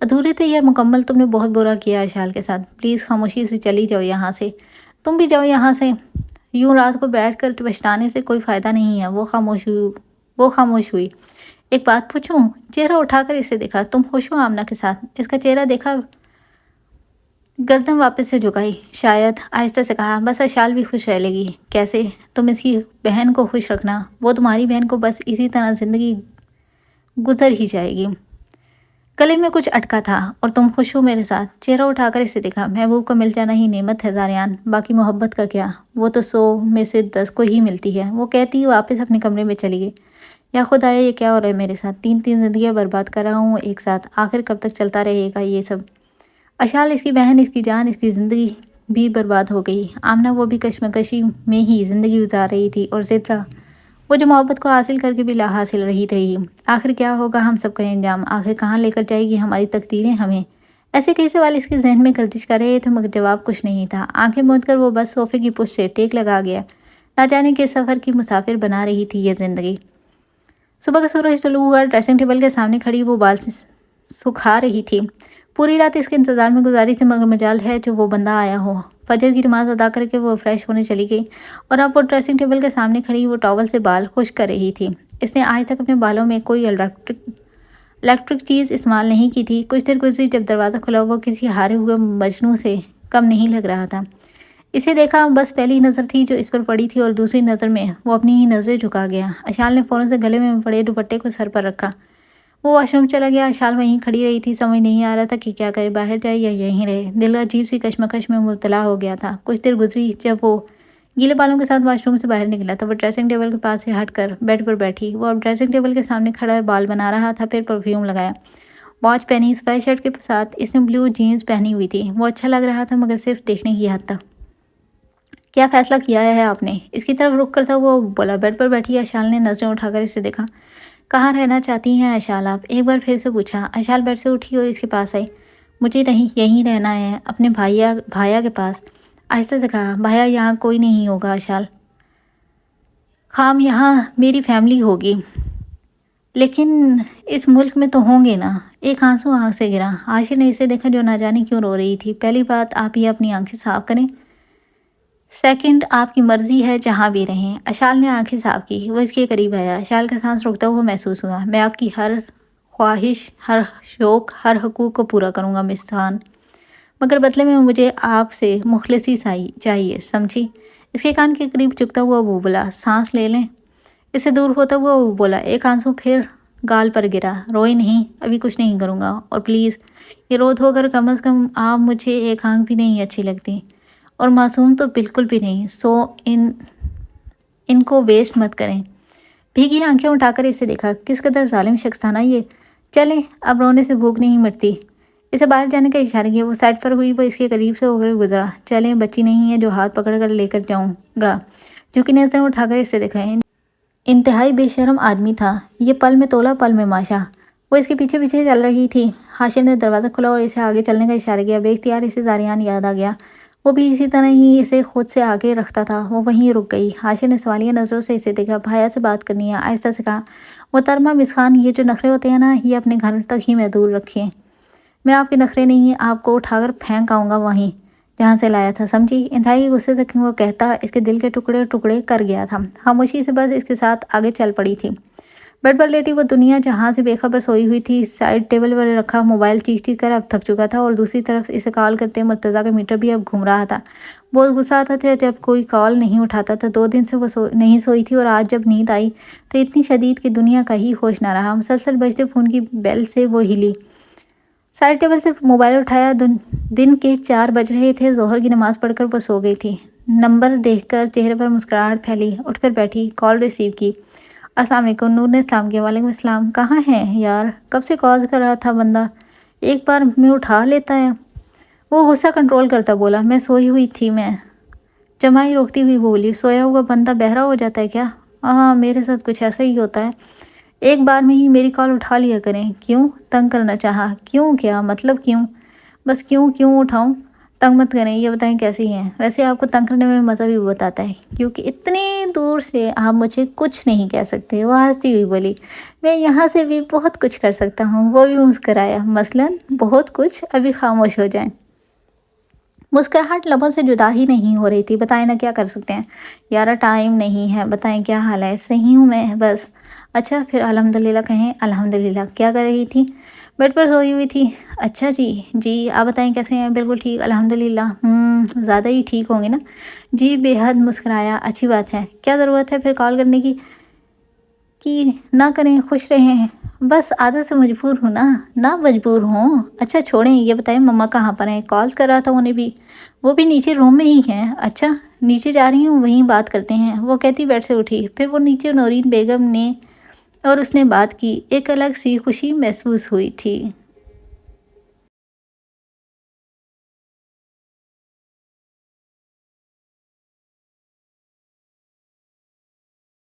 ادھورے تھے یا مکمل؟ تم نے بہت برا کیا اشال کے ساتھ، پلیز خاموشی سے چلی جاؤ یہاں سے، تم بھی جاؤ یہاں سے، یوں رات کو بیٹھ کر پچھتانے سے کوئی فائدہ نہیں ہے۔ وہ خاموش ہوئی۔ ایک بات پوچھوں؟ چہرہ اٹھا کر اسے دیکھا، تم خوش ہو آمنہ کے ساتھ؟ اس کا چہرہ دیکھا، گردن واپس سے جھکائی، شاید، آہستہ سے کہا، بس اشال بھی خوش رہ لے گی۔ کیسے؟ تم اس کی بہن کو خوش رکھنا، وہ تمہاری بہن کو بس اسی طرح زندگی گزر ہی جائے گی۔ گلے میں کچھ اٹکا تھا، اور تم خوش ہو میرے ساتھ؟ چہرہ اٹھا کر اسے دیکھا، محبوب کا مل جانا ہی نعمت ہے زاریان، باقی محبت کا کیا، وہ تو 100 میں سے 10 کو ہی ملتی ہے۔ وہ کہتی واپس اپنے کمرے میں چلی گئی۔ یا خدایا، یہ کیا ہو رہا ہے میرے ساتھ؟ 3 زندگیاں برباد کر رہا ہوں ایک ساتھ، آخر کب تک چلتا رہے گا یہ سب؟ اشال، اس کی بہن، اس کی جان، اس کی زندگی بھی برباد ہو گئی۔ آمنہ، وہ بھی کشمکشی میں ہی زندگی گزار رہی تھی، اور زدرا، وہ جو محبت کو حاصل کر کے بھی لا حاصل رہی۔ آخر کیا ہوگا ہم سب کا انجام؟ آخر کہاں لے کر جائے گی ہماری تقدیریں ہمیں؟ ایسے کئی سوال اس کے ذہن میں گردش کر رہے تھے، مگر جواب کچھ نہیں تھا۔ آنکھیں موند کر وہ بس صوفے کی پشت سے ٹیک لگا گیا، نہ جانے کس سفر کی مسافر بنا رہی تھی یہ زندگی۔ صبح کا سورج طلوع ہوا، ڈریسنگ ٹیبل کے سامنے کھڑی وہ بال سکھا رہی تھی۔ پوری رات اس کے انتظار میں گزاری تھی، مگر مجال ہے جو وہ بندہ آیا ہو۔ فجر کی نماز ادا کر کے وہ فریش ہونے چلی گئی، اور اب وہ ڈریسنگ ٹیبل کے سامنے کھڑی وہ ٹاول سے بال خشک کر رہی تھی۔ اس نے آج تک اپنے بالوں میں کوئی الیکٹرک چیز استعمال نہیں کی تھی۔ کچھ دیر گزری، جب دروازہ کھلا، وہ کسی ہارے ہوئے مجنوں سے کم نہیں لگ رہا تھا۔ اسے دیکھا، بس پہلی نظر تھی جو اس پر پڑی تھی، اور دوسری نظر میں وہ اپنی ہی نظریں جھکا گیا۔ اشال نے فوراً سے گلے میں پڑے دوپٹے کو سر پر رکھا۔ وہ واش روم چلا گیا۔ اشال وہیں کھڑی رہی تھی، سمجھ نہیں آ رہا تھا کہ کیا کرے، باہر جائے یا یہیں رہے۔ دل عجیب سی کشمکش میں مبتلا ہو گیا تھا۔ کچھ دیر گزری، جب وہ گیلے بالوں کے ساتھ واش روم سے باہر نکلا تو وہ ڈریسنگ ٹیبل کے پاس سے ہٹ کر بیڈ پر بیٹھی۔ وہ اب ڈریسنگ ٹیبل کے سامنے کھڑا بال بنا رہا تھا، پھر پرفیوم لگایا، واچ پہنی، سویٹ شرٹ کے ساتھ اس نے بلیو جینز پہنی ہوئی تھی۔ وہ اچھا لگ رہا تھا، مگر صرف دیکھنے کی حد تک۔ کیا فیصلہ کیا ہے آپ نے؟ اس کی طرف رخ کرتا وہ بولا۔ بیڈ پر بیٹھی اشال نے نظریں اٹھا کر اسے دیکھا۔ کہاں رہنا چاہتی ہیں اشال آپ؟ ایک بار پھر سے پوچھا۔ اشال بیڈ سے اٹھی اور اس کے پاس آئی۔ مجھے نہیں، یہیں رہنا ہے، اپنے بھائیا کے پاس۔ آہستہ سے کہا، بھائیا یہاں کوئی نہیں ہوگا اشال خام، یہاں میری فیملی ہوگی۔ لیکن اس ملک میں تو ہوں گے نا؟ ایک آنسو آنکھ سے گرا۔ عاشر نے اسے دیکھا جو نہ جانے کیوں رو رہی تھی۔ پہلی بات، آپ یہ اپنی آنکھیں صاف کریں، سیکنڈ، آپ کی مرضی ہے جہاں بھی رہیں۔ اشال نے آنکھیں صاف کی۔ وہ اس کے قریب آیا۔ اشال کا سانس رکتا ہوا محسوس ہوا۔ میں آپ کی ہر خواہش، ہر شوق، ہر حقوق کو پورا کروں گا مس خان، مگر بدلے میں مجھے آپ سے مخلصی چاہیے، سمجھی؟ اس کے کان کے قریب جھکتا ہوا وہ بولا، سانس لے لیں۔ اس سے دور ہوتا ہوا وہ بولا، ایک آنسو پھر گال پر گرا۔ روئی نہیں، ابھی کچھ نہیں کروں گا، اور پلیز یہ رو دھو کر، کم از کم آپ مجھے ایک آنکھ بھی نہیں اچھی لگتی، اور معصوم تو بالکل بھی نہیں، سو ان کو ویسٹ مت کریں۔ بھیگی آنکھیں اٹھا کر اسے دیکھا۔ کس قدر ظالم شخص تھا نا یہ۔ چلیں، اب رونے سے بھوک نہیں مرتی۔ اسے باہر جانے کا اشارہ کیا۔ وہ سائڈ پر ہوئی، وہ اس کے قریب سے ہو کر گزرا۔ چلیں، بچی نہیں ہے جو ہاتھ پکڑ کر لے کر جاؤں گا۔ جھکی نظریں اٹھا کر اسے دیکھا۔ انتہائی بے شرم آدمی تھا یہ، پل میں تولا پل میں ماشا۔ وہ اس کے پیچھے پیچھے چل رہی تھی۔ حاشر نے دروازہ کھولا اور اسے آگے چلنے کا اشارہ کیا۔ بے اختیار اسے زاریان یاد آ گیا۔ وہ بھی اسی طرح ہی اسے خود سے آگے رکھتا تھا۔ وہ وہیں رک گئی۔ حاشر نے سوالیہ نظروں سے اسے دیکھا۔ بھائیا سے بات کرنی ہے، آہستہ سے کہا۔ محترمہ مس خان، یہ جو نخرے ہوتے ہیں نا، یہ اپنے گھر تک ہی محدود رکھیں۔ میں آپ کے نخرے نہیں، آپ کو اٹھا کر پھینک آؤں گا وہیں جہاں سے لایا تھا، سمجھی؟ انتہائی غصے سے وہ کہتا اس کے دل کے ٹکڑے ٹکڑے کر گیا تھا۔ خاموشی سے بس اس کے ساتھ آگے چل پڑی تھی۔ بیڈ پر لیٹی وہ دنیا جہاں سے بے خبر سوئی ہوئی تھی۔ سائڈ ٹیبل پر رکھا موبائل چیخ چیخ کر اب تھک چکا تھا، اور دوسری طرف اسے کال کرتے مرتضیٰ کا میٹر بھی اب گھوم رہا تھا۔ بہت غصہ آتا تھا جب کوئی کال نہیں اٹھاتا تھا۔ 2 دن سے وہ نہیں سوئی تھی، اور آج جب نیند آئی تو اتنی شدید کہ دنیا کا ہی ہوش نہ رہا۔ مسلسل بجتے فون کی بیل سے وہ ہلی، سائڈ ٹیبل سے موبائل اٹھایا۔ دن کے 4 بج رہے تھے۔ ظہر کی نماز پڑھ کر وہ سو گئی تھی۔ نمبر دیکھ کر چہرے پر مسکراہٹ پھیلی، اٹھ کر بیٹھی، کال ریسیو کی۔ السلام علیکم، نور نے اسلام کیا۔ وعلیکم السلام۔ کہاں ہیں یار، کب سے کال کر رہا تھا بندہ، ایک بار میں اٹھا لیتا ہے۔ وہ غصہ کنٹرول کرتا بولا، میں سوئی ہوئی تھی۔ میں جمائی روکتی ہوئی بولی، سویا ہوا بندہ بہرا ہو جاتا ہے کیا؟ ہاں میرے ساتھ کچھ ایسا ہی ہوتا ہے، ایک بار میں ہی میری کال اٹھا لیا کریں۔ کیوں تنگ کرنا چاہا؟ کیوں کیا مطلب کیوں؟ بس کیوں اٹھاؤں؟ تنگ مت کریں، یہ بتائیں کیسی ہیں؟ ویسے آپ کو تنگ کرنے میں مزہ بھی بہت آتا ہے، کیونکہ اتنی دور سے آپ مجھے کچھ نہیں کہہ سکتے۔ وہ ہنستی ہوئی بولی، میں یہاں سے بھی بہت کچھ کر سکتا ہوں۔ وہ بھی مسکرایا، مثلاً بہت کچھ، ابھی خاموش ہو جائیں۔ مسکراہٹ لبوں سے جدا ہی نہیں ہو رہی تھی۔ بتائیں نا کیا کر سکتے ہیں؟ یارا ٹائم نہیں ہے، بتائیں کیا حال ہے؟ صحیح ہوں میں بس۔ اچھا پھر الحمدللہ کہیں۔ الحمدللہ کیا کر رہی تھی؟ بیڈ پر سوئی ہوئی تھی۔ اچھا جی آپ بتائیں کیسے ہیں؟ بالکل ٹھیک الحمدللہ۔ زیادہ ہی ٹھیک ہوں گے نا؟ جی بے حد مسکرایا، اچھی بات ہے۔ کیا ضرورت ہے پھر کال کرنے کی؟ نہ کریں، خوش رہیں۔ بس عادت سے مجبور ہوں نہ مجبور ہوں۔ اچھا چھوڑیں، یہ بتائیں مما کہاں پر ہیں؟ کالز کر رہا تھا انہیں بھی، وہ بھی نیچے روم میں ہی ہیں۔ اچھا نیچے جا رہی ہوں، وہیں بات کرتے ہیں، وہ کہتی بیڈ سے اٹھی۔ پھر وہ نیچے نورین بیگم نے اور اس نے بات کی، ایک الگ سی خوشی محسوس ہوئی تھی۔